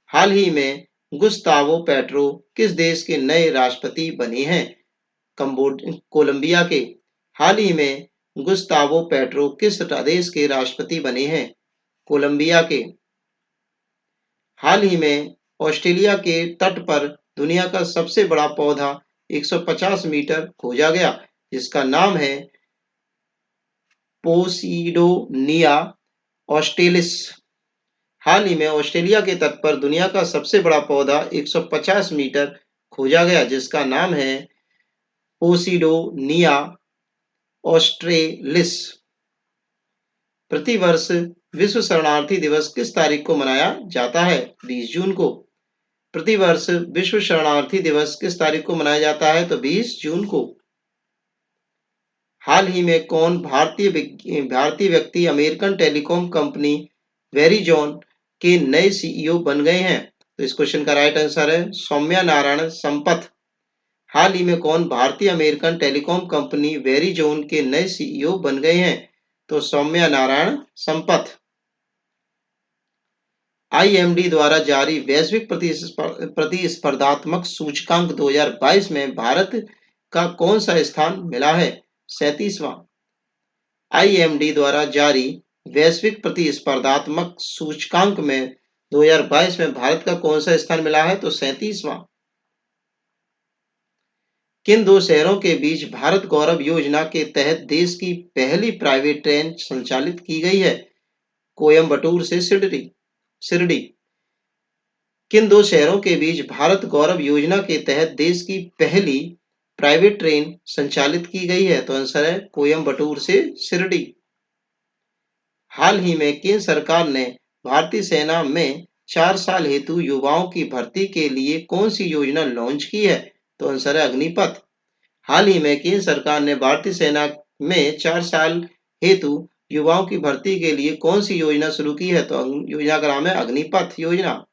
हाल ही में गुस्तावो पेट्रो किस देश के नए राष्ट्रपति बने हैं? कोलंबिया के। हाल ही में गुस्तावो पेट्रो किस देश के राष्ट्रपति बने हैं? कोलंबिया के। हाल ही में ऑस्ट्रेलिया के तट पर दुनिया का सबसे बड़ा पौधा 150 मीटर खोजा गया, जिसका नाम है पोसिडोनिया ऑस्ट्रेलिस। हाल ही में ऑस्ट्रेलिया के तट पर दुनिया का सबसे बड़ा पौधा 150 मीटर खोजा गया, जिसका नाम है पोसिडोनिया ऑस्ट्रेलिस। प्रतिवर्ष विश्व शरणार्थी दिवस किस तारीख को मनाया जाता है? 20 जून को। प्रतिवर्ष विश्व शरणार्थी दिवस किस तारीख को मनाया जाता है? तो 20 जून को। हाल ही में कौन भारतीय व्यक्ति अमेरिकन टेलीकॉम कंपनी वेरिजॉन के नए सीईओ बन गए हैं? तो इस क्वेश्चन का राइट आंसर है सौम्या नारायण संपथ। हाल ही में कौन भारतीय अमेरिकन टेलीकॉम कंपनी वेरिजॉन के नए सीईओ बन गए हैं? तो सौम्या नारायण संपथ। आईएमडी द्वारा जारी वैश्विक प्रतिस्पर्धात्मक सूचकांक 2022 में भारत का कौन सा स्थान मिला है? 37वां। आईएमडी द्वारा जारी वैश्विक प्रतिस्पर्धात्मक सूचकांक में 2022 में भारत का कौन सा स्थान मिला है? तो 37वां। किन दो शहरों के बीच भारत गौरव योजना के तहत देश की पहली प्राइवेट ट्रेन संचालित की गई है? कोयंबटूर से शिरडी। किन दो शहरों के बीच भारत गौरव योजना के तहत देश की पहली प्राइवेट ट्रेन संचालित की गई है? तो आंसर है कोयंबटूर से शिरडी। हाल ही में केंद्र सरकार ने भारतीय सेना में 4 साल हेतु युवाओं की भर्ती के लिए कौन सी योजना लॉन्च की है? तो आंसर है अग्निपथ। हाल ही में केंद्र सरकार ने भारतीय सेना में 4 साल हेतु युवाओं की भर्ती के लिए कौन सी योजना शुरू की है? तो योजना का नाम है अग्निपथ योजना।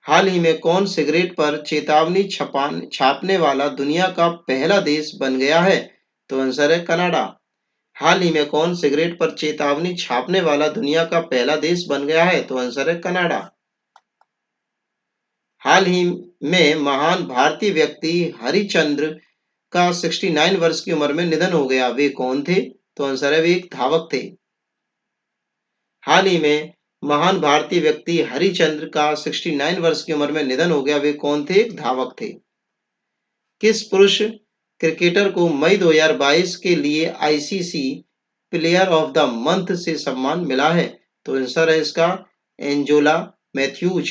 हाल ही में कौन सिगरेट पर चेतावनी छापने वाला दुनिया का पहला देश बन गया है? तो आंसर है कनाडा। हाल ही में कौन सिगरेट पर चेतावनी छापने वाला दुनिया का पहला देश बन गया है? तो आंसर है कनाडा। हाल ही में महान भारतीय व्यक्ति हरिश्चंद्र का 69 वर्ष की उम्र में निधन हो गया, वे कौन थे? तो आंसर है वे एक धावक थे। हाल ही में महान भारतीय व्यक्ति हरिश्चंद्र का 69 वर्ष की उम्र में निधन हो गया, वे कौन थे? एक धावक थे। किस पुरुष क्रिकेटर को मई 2022 के लिए ICC player of the month से सम्मान मिला है? तो आंसर है इसका एंजोला मैथ्यूज।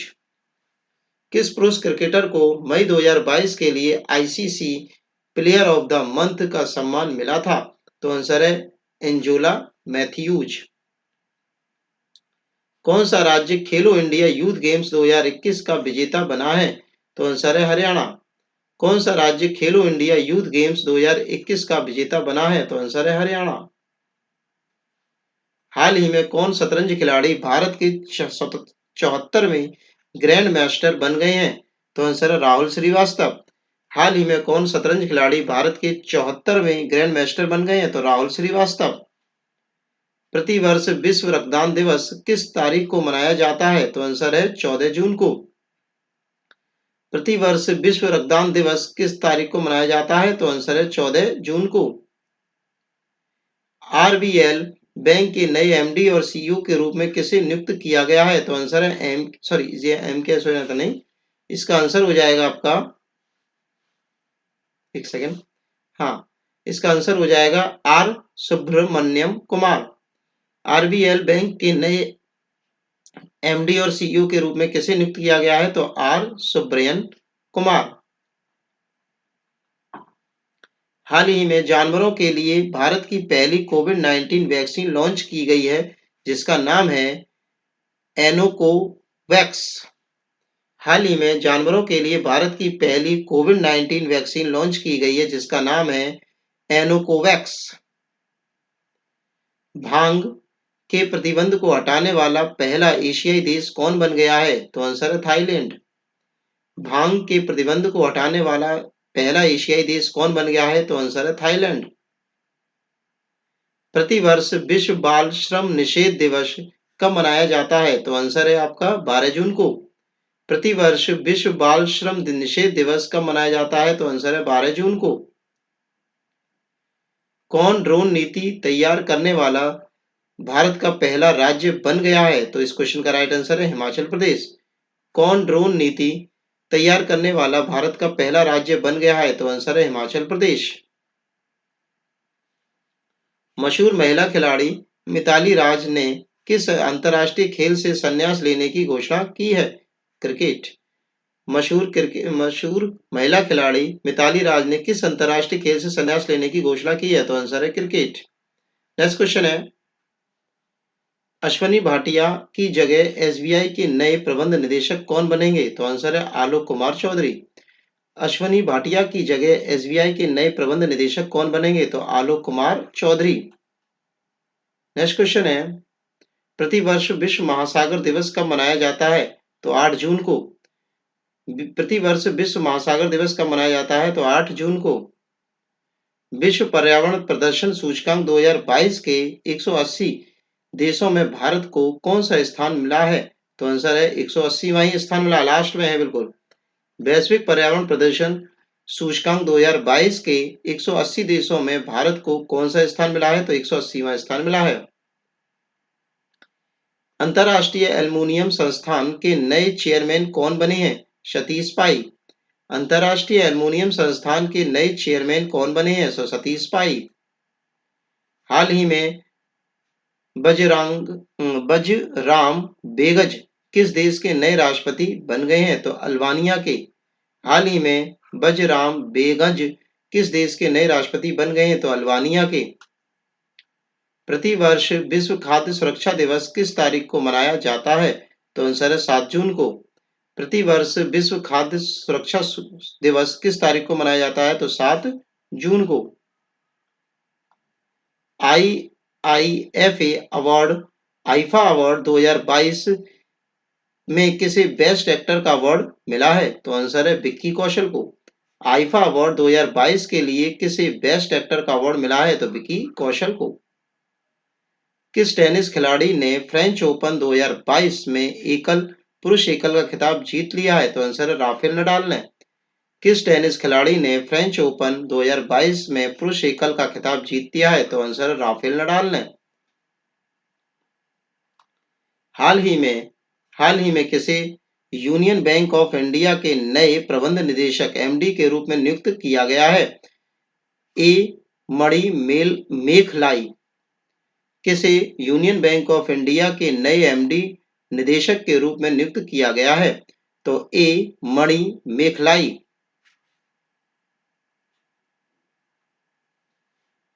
किस पुरुष क्रिकेटर को मई 2022 के लिए ICC player of the month का सम्मान मिला था? तो आंसर है एंजोला मैथ्यूज। कौन सा राज्य खेलो इंडिया यूथ गेम्स 2021 का विजेता बना है? तो आंसर है हरियाणा। कौन सा राज्य खेलो इंडिया यूथ गेम्स 2021 का विजेता बना है? तो आंसर है हरियाणा। हाल ही में कौन शतरंज खिलाड़ी भारत के 74वें ग्रैंड मास्टर बन गए हैं? तो आंसर है राहुल श्रीवास्तव। हाल ही में कौन शतरंज खिलाड़ी भारत के 74वें ग्रैंड मास्टर बन गए हैं? तो राहुल श्रीवास्तव। प्रतिवर्ष विश्व रक्तदान दिवस किस तारीख को मनाया जाता है? तो आंसर है 14 जून को। प्रतिवर्ष विश्व रक्तदान दिवस किस तारीख को मनाया जाता है? तो आंसर है 14 जून को। आरबीएल बैंक के नए एमडी और सीईओ के रूप में किसे नियुक्त किया गया है? तो आंसर है ये एम के तो नहीं, इसका आंसर हो जाएगा आपका, एक सेकेंड, हाँ, इसका आंसर हो जाएगा R Subramaniam Kumar. RBL bank के नए एमडी और सीईओ के रूप में किसे नियुक्त किया गया है? तो आर सुब्रयन कुमार। हाल ही में जानवरों के लिए भारत की पहली कोविड-19 वैक्सीन लॉन्च की गई है, जिसका नाम है एनोकोवैक्स। हाल ही में जानवरों के लिए भारत की पहली कोविड-19 वैक्सीन लॉन्च की गई है, जिसका नाम है एनोकोवैक्स। भांग के प्रतिबंध को हटाने वाला पहला एशियाई देश कौन बन गया है? तो आंसर है थाईलैंड। भांग के प्रतिबंध को हटाने वाला पहला एशियाई देश कौन बन गया है? तो आंसर है थाईलैंड। प्रतिवर्ष विश्व बाल श्रम निषेध दिवस कब मनाया जाता है? तो आंसर है आपका 12 जून को। प्रतिवर्ष विश्व बाल श्रम निषेध दिवस कब मनाया जाता है? तो आंसर है 12 जून को। कौन ड्रोन नीति तैयार करने वाला भारत का पहला राज्य बन गया है? तो इस क्वेश्चन का राइट आंसर है हिमाचल प्रदेश। कौन ड्रोन नीति तैयार करने वाला भारत का पहला राज्य बन गया है? तो आंसर है हिमाचल प्रदेश। मशहूर महिला खिलाड़ी मिताली राज ने किस अंतर्राष्ट्रीय खेल से संन्यास लेने की घोषणा की है? क्रिकेट। मशहूर महिला खिलाड़ी मिताली राज ने किस अंतर्राष्ट्रीय खेल से संन्यास लेने की घोषणा की है? तो आंसर है क्रिकेट। नेक्स्ट क्वेश्चन है, अश्वनी भाटिया की जगह एसबीआई के नए प्रबंध निदेशक कौन बनेंगे? तो आंसर है आलोक कुमार चौधरी। अश्वनी भाटिया की जगह एसबीआई के नए प्रबंध निदेशक कौन बनेंगे? तो आलोक कुमार चौधरी। नेक्स्ट क्वेश्चन है, प्रतिवर्ष विश्व महासागर दिवस कब मनाया जाता है? तो 8 जून को। प्रतिवर्ष विश्व महासागर दिवस कब मनाया जाता है? तो 8 जून को। विश्व पर्यावरण प्रदर्शन सूचकांक 2022 के 180 देशों में भारत को कौन सा स्थान मिला है? तो आंसर है 180वां स्थान मिला, लास्ट में है बिल्कुल। वैश्विक पर्यावरण प्रदर्शन सूचकांक 2022 के 180 देशों में भारत को कौन सा स्थान मिला है? तो 180वां स्थान मिला है। अंतर्राष्ट्रीय एल्युमिनियम संस्थान के नए चेयरमैन कौन बने हैं? सतीश पाई। अंतर्राष्ट्रीय एल्युमिनियम संस्थान के नए चेयरमैन कौन बने हैं? सतीश पाई। हाल ही में बजराम बेगज किस देश के नए राष्ट्रपति बन गए हैं? तो अल्बानिया के। हाल ही में बजराम बेगज किस देश के नए राष्ट्रपति बन गए हैं? तो अल्बानिया के। प्रतिवर्ष विश्व खाद्य सुरक्षा दिवस किस तारीख को मनाया जाता है? तो आंसर है 7 जून को। प्रतिवर्ष विश्व खाद्य सुरक्षा दिवस किस तारीख को मनाया जाता है? तो 7 जून को। आईआईएफए अवार्ड आईफा अवार्ड 2022 में किसे बेस्ट एक्टर का अवार्ड मिला है? तो आंसर है विक्की कौशल को। आईफा अवार्ड 2022 के लिए किसे बेस्ट एक्टर का अवार्ड मिला है? तो विक्की कौशल को। किस टेनिस खिलाड़ी ने फ्रेंच ओपन 2022 में पुरुष एकल का खिताब जीत लिया है? तो आंसर है राफेल नडाल ने। किस टेनिस खिलाड़ी ने फ्रेंच ओपन 2022 में पुरुष एकल का खिताब जीत लिया है? तो आंसर है राफेल नडाल ने। हाल ही में किसे यूनियन बैंक ऑफ इंडिया के नए प्रबंध निदेशक एमडी के रूप में नियुक्त किया गया है? ए मणि मेखलाई। किसे यूनियन बैंक ऑफ इंडिया के नए एमडी निदेशक के रूप में नियुक्त किया गया है? तो ए मणि मेखलाई।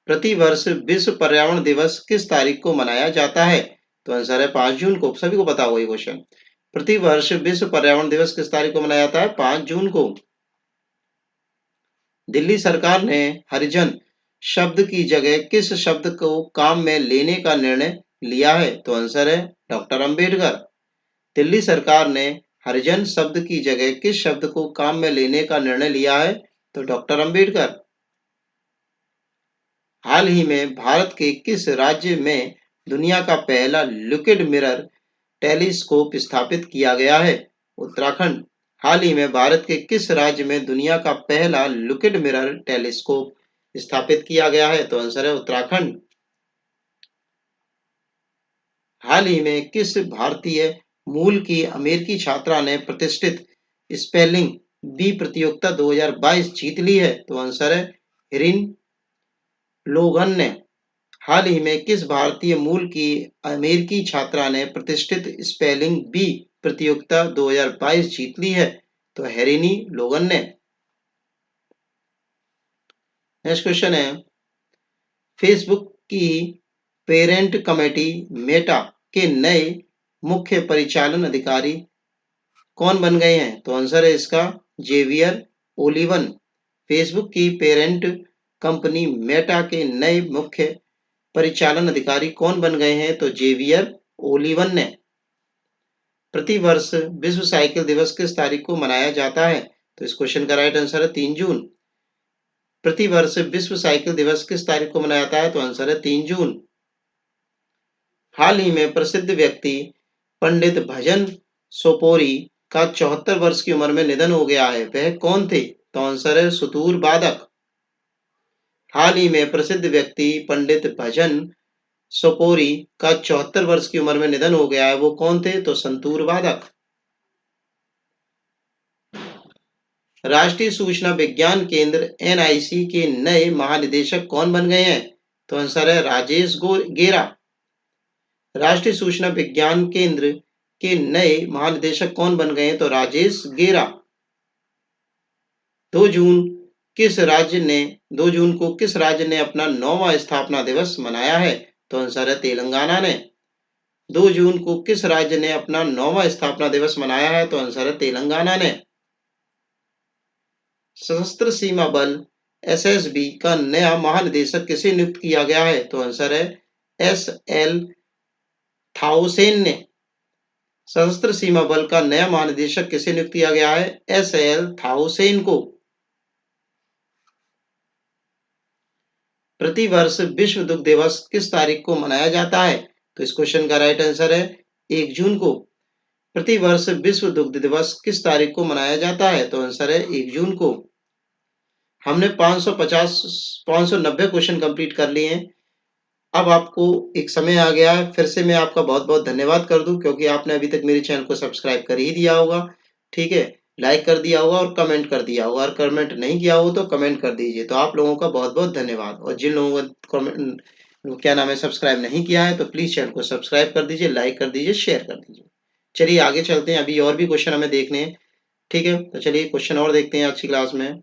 प्रतिवर्ष विश्व पर्यावरण दिवस किस तारीख को मनाया जाता है? तो आंसर है 5 जून को। सभी को पता होगा ये क्वेश्चन। प्रतिवर्ष विश्व पर्यावरण दिवस किस तारीख को मनाया जाता है? 5 जून को। दिल्ली सरकार ने हरिजन शब्द की जगह किस शब्द को काम में लेने का निर्णय लिया है? तो आंसर है डॉक्टर अंबेडकर। दिल्ली सरकार ने हरिजन शब्द की जगह किस शब्द को काम में लेने का निर्णय लिया है? तो डॉक्टर अंबेडकर। हाल ही में भारत के किस राज्य में दुनिया का पहला लिक्विड मिरर टेलीस्कोप स्थापित किया गया है? उत्तराखंड। हाल ही में भारत के किस राज्य में दुनिया का पहला लिक्विड मिरर टेलीस्कोप स्थापित किया गया है? तो आंसर है उत्तराखंड। हाल ही में किस भारतीय मूल की अमेरिकी छात्रा ने प्रतिष्ठित स्पेलिंग बी प्रतियोगिता 2022 जीत ली है? तो आंसर है हिरिन लोगन ने। हाल ही में किस भारतीय मूल की अमेरिकी छात्रा ने प्रतिष्ठित स्पेलिंग बी प्रतियोगिता 2022 जीत ली है? तो हेरिनी लोगन ने। नेक्स्ट क्वेश्चन है, फेसबुक की पेरेंट कमेटी मेटा के नए मुख्य परिचालन अधिकारी कौन बन गए हैं? तो आंसर है इसका जेवियर ओलिवन। फेसबुक की पेरेंट कंपनी मेटा के नए मुख्य परिचालन अधिकारी कौन बन गए हैं? तो जेवियर ओलिवन ने। प्रतिवर्ष विश्व साइकिल दिवस किस तारीख को मनाया जाता है? तो इस क्वेश्चन का राइट आंसर है 3 जून। प्रतिवर्ष विश्व साइकिल दिवस किस तारीख को मनाया जाता है? तो आंसर है 3 जून। हाल ही में प्रसिद्ध व्यक्ति पंडित भजन सोपोरी का 74 वर्ष की उम्र में निधन हो गया है, वह कौन थे? तो आंसर है सुतूर वादक। हाल ही में प्रसिद्ध व्यक्ति पंडित भजन सोपोरी का 74 वर्ष की उम्र में निधन हो गया है, वो कौन थे? तो संतूर वादक। राष्ट्रीय सूचना विज्ञान केंद्र एनआईसी के नए महानिदेशक कौन बन गए हैं? तो आंसर है राजेश गेरा। राष्ट्रीय सूचना विज्ञान केंद्र के नए महानिदेशक कौन बन गए हैं? तो राजेश गेरा। 2 जून किस राज्य ने 2 जून को किस राज्य ने अपना 9वां स्थापना दिवस मनाया है? तो आंसर है तेलंगाना ने। 2 जून को किस राज्य ने अपना 9वां स्थापना दिवस मनाया है? तो आंसर है तेलंगाना ने। सशस्त्र सीमा बल एसएसबी का नया महानिदेशक किसे नियुक्त किया गया है? तो आंसर है एस एल थाउसेन ने। सशस्त्र सीमा बल का नया महानिदेशक किसे नियुक्त किया गया है? एस एल थाउसेन को। प्रतिवर्ष विश्व दुग्ध दिवस किस तारीख को मनाया जाता है? तो इस क्वेश्चन का राइट आंसर है 1 जून को। प्रतिवर्ष विश्व दुग्ध दिवस किस तारीख को मनाया जाता है? तो आंसर है 1 जून को। हमने 550 590 क्वेश्चन कंप्लीट कर लिए हैं। अब आपको एक समय आ गया है, फिर से मैं आपका बहुत-बहुत धन्यवाद कर दूं, क्योंकि आपने अभी तक मेरे चैनल को सब्सक्राइब कर ही दिया होगा, ठीक है? लाइक कर दिया होगा और कमेंट कर दिया होगा, और कमेंट नहीं किया हो तो कमेंट कर दीजिए। तो आप लोगों का बहुत-बहुत धन्यवाद। और जिन लोगों ने कमेंट क्या नाम है सब्सक्राइब नहीं किया है, तो प्लीज़ चैनल को सब्सक्राइब कर दीजिए, लाइक कर दीजिए, शेयर कर दीजिए। चलिए आगे चलते हैं, अभी और भी क्वेश्चन हमें देखने हैं, ठीक है? तो चलिए क्वेश्चन और देखते हैं आज की क्लास में।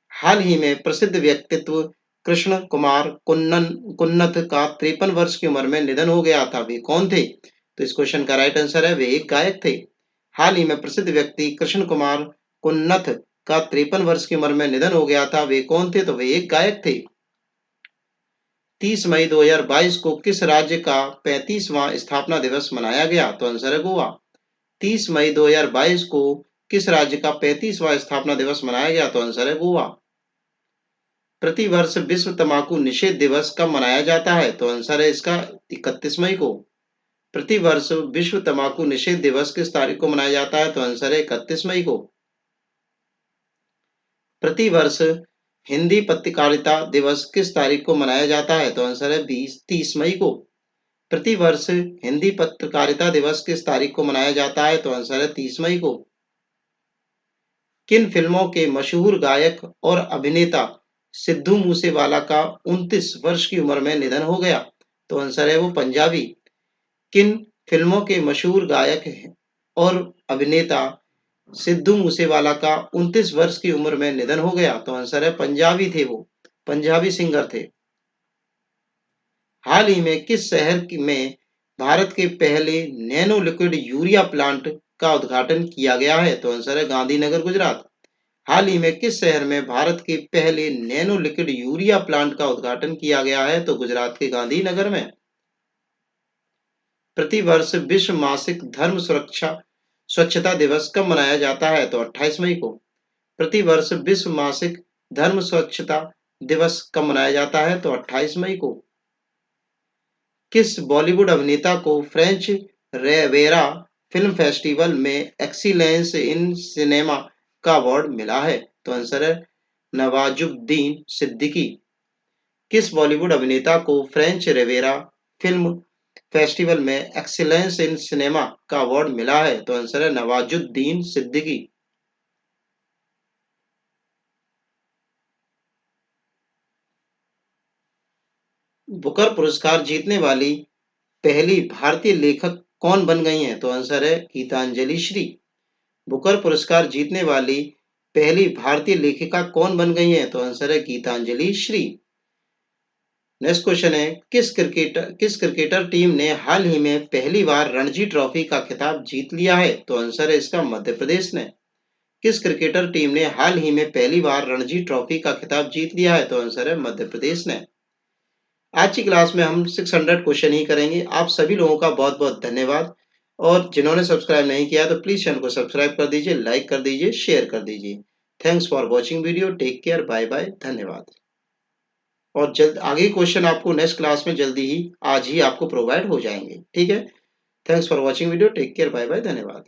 हाल ही में प्रसिद्ध व्यक्तित्व कृष्ण कुमार कुन्नत का 53 वर्ष की उम्र में निधन हो गया था। वे कौन थे? तो इस क्वेश्चन का राइट आंसर है वे एक गायक थे। हाल ही में प्रसिद्ध व्यक्ति कृष्ण कुमार कुन्नत का 53 वर्ष की उम्र में निधन हो गया था। वे कौन थे? तो वे एक गायक थे। 30 मई 2022 को किस राज्य का 35वां स्थापना दिवस मनाया गया? तो आंसर है गोवा। 30 मई 2022 को किस राज्य का 35वां स्थापना दिवस मनाया गया? तो आंसर है गोवा। प्रतिवर्ष विश्व तंबाकू निषेध दिवस कब मनाया जाता है? तो आंसर है इसका 31 मई को। प्रतिवर्ष विश्व तंबाकू निषेध दिवस किस तारीख को मनाया जाता है? तो आंसर है 31 मई को। प्रतिवर्ष हिंदी पत्रकारिता दिवस किस तारीख को मनाया जाता है? तो आंसर है 30 मई को। प्रतिवर्ष हिंदी पत्रकारिता दिवस किस तारीख को मनाया जाता है? तो आंसर है 30 मई को। किन फिल्मों के मशहूर गायक और अभिनेता सिद्धू मूसेवाला का 29 वर्ष की उम्र में निधन हो गया? तो आंसर है वो पंजाबी। किन फिल्मों के मशहूर गायक और अभिनेता सिद्धू मूसेवाला का 29 वर्ष की उम्र में निधन हो गया? तो आंसर है पंजाबी थे वो, पंजाबी सिंगर थे। हाल ही में किस शहर में भारत के पहले नैनो लिक्विड यूरिया प्लांट का उद्घाटन किया गया है? तो आंसर है गांधीनगर, गुजरात। हाल ही में किस शहर में भारत के पहले नैनो लिक्विड यूरिया प्लांट का उद्घाटन किया गया है? तो गुजरात के गांधीनगर में। प्रतिवर्ष विश्व मासिक धर्म सुरक्षा स्वच्छता दिवस कब मनाया जाता है? तो 28 मई को। प्रतिवर्ष विश्व मासिक धर्म स्वच्छता दिवस कब मनाया जाता है? तो 28 मई को। किस बॉलीवुड अभिनेता को फ्रेंच रेवेरा फिल्म फेस्टिवल में एक्सीलेंस इन सिनेमा का अवार्ड मिला है? तो आंसर है नवाजुद्दीन सिद्दीकी। किस बॉलीवुड अभिनेता को फ्रेंच रिवेरा फिल्म फेस्टिवल में एक्सीलेंस इन सिनेमा का अवार्ड मिला है? तो आंसर है नवाजुद्दीन सिद्दीकी। बुकर पुरस्कार जीतने वाली पहली भारतीय लेखक कौन बन गई हैं? तो आंसर है गीतांजलि श्री। बुकर पुरस्कार जीतने वाली पहली भारतीय लेखिका कौन बन गई हैं? तो आंसर है गीतांजलि श्री। नेक्स्ट क्वेश्चन है किस क्रिकेटर टीम ने हाल ही में पहली बार रणजी ट्रॉफी का खिताब जीत लिया है? तो आंसर है इसका मध्य प्रदेश ने। किस क्रिकेटर टीम ने हाल ही में पहली बार रणजी ट्रॉफी का खिताब जीत लिया है? तो आंसर है मध्य प्रदेश ने। आज की क्लास में हम 600 क्वेश्चन ही करेंगे। आप सभी लोगों का बहुत बहुत धन्यवाद, और जिन्होंने सब्सक्राइब नहीं किया तो प्लीज चैनल को सब्सक्राइब कर दीजिए, लाइक कर दीजिए, शेयर कर दीजिए। Thanks for watching video. Take care, bye bye, धन्यवाद। और जल्द आगे क्वेश्चन आपको नेक्स्ट क्लास में जल्दी ही आज ही आपको प्रोवाइड हो जाएंगे, ठीक है? Thanks for watching video. Take care, bye bye, धन्यवाद।